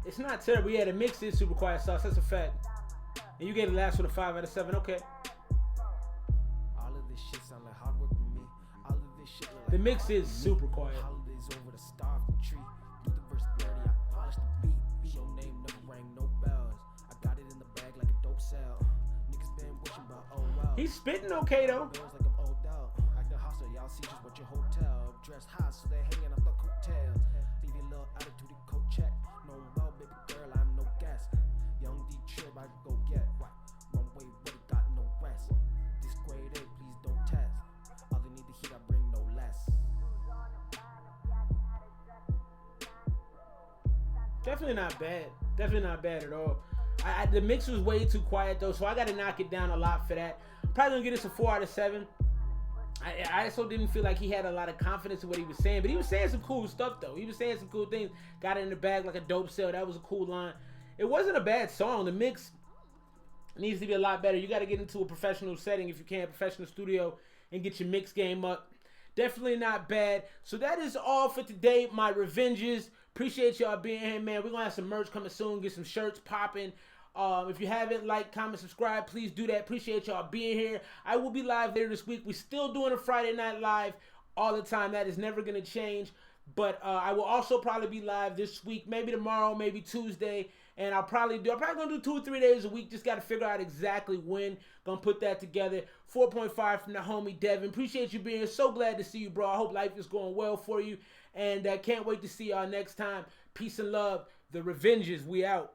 Speaker 1: It's not terrible. Yeah, the mix is super quiet, Sauce. That's a fact. And you gave the last one a 5 out of 7. Okay.
Speaker 5: All of this shit sound like hard work to me. All of this shit look like
Speaker 1: the mix is super quiet.
Speaker 5: Holidays over the star of the tree. Do the verse dirty, I polish the beat. Your name never rang no bells. I got it in the bag like a dope sale. Niggas been wishing, but oh well.
Speaker 1: He's spitting okay though.
Speaker 5: Girls like I'm old out. Acting hostile, y'all see just what your hotel. Dress hot, so they hanging off the coattails. Leave your little attitude and coat check. No well, baby girl, I'm no guest. Young D trip, I go get. Runway ready, got no rest. This grade A, please don't test. All they need to hear, I bring no less.
Speaker 1: Definitely not bad. Definitely not bad at all. The mix was way too quiet though, so I got to knock it down a lot for that. I'm probably gonna give this a 4 out of 7. I also didn't feel like he had a lot of confidence in what he was saying, but he was saying some cool stuff though. He was saying some cool things. Got it in the bag like a dope sale. That was a cool line. It wasn't a bad song. The mix needs to be a lot better. You got to get into a professional setting if you can, professional studio, and get your mix game up. Definitely not bad. So that is all for today, my Revenges. Appreciate y'all being here, man. We're going to have some merch coming soon, get some shirts popping. If you haven't liked, comment, subscribe, please do that. Appreciate y'all being here. I will be live later this week. We're still doing a Friday night live all the time. That is never going to change. But I will also probably be live this week, maybe tomorrow, maybe Tuesday. And I'm probably going to do 2 or 3 days a week. Just got to figure out exactly when. Gonna put that together. 4.5 from the homie Devin. Appreciate you being here. So glad to see you, bro. I hope life is going well for you. And can't wait to see y'all next time. Peace and love. The Revenges, we out.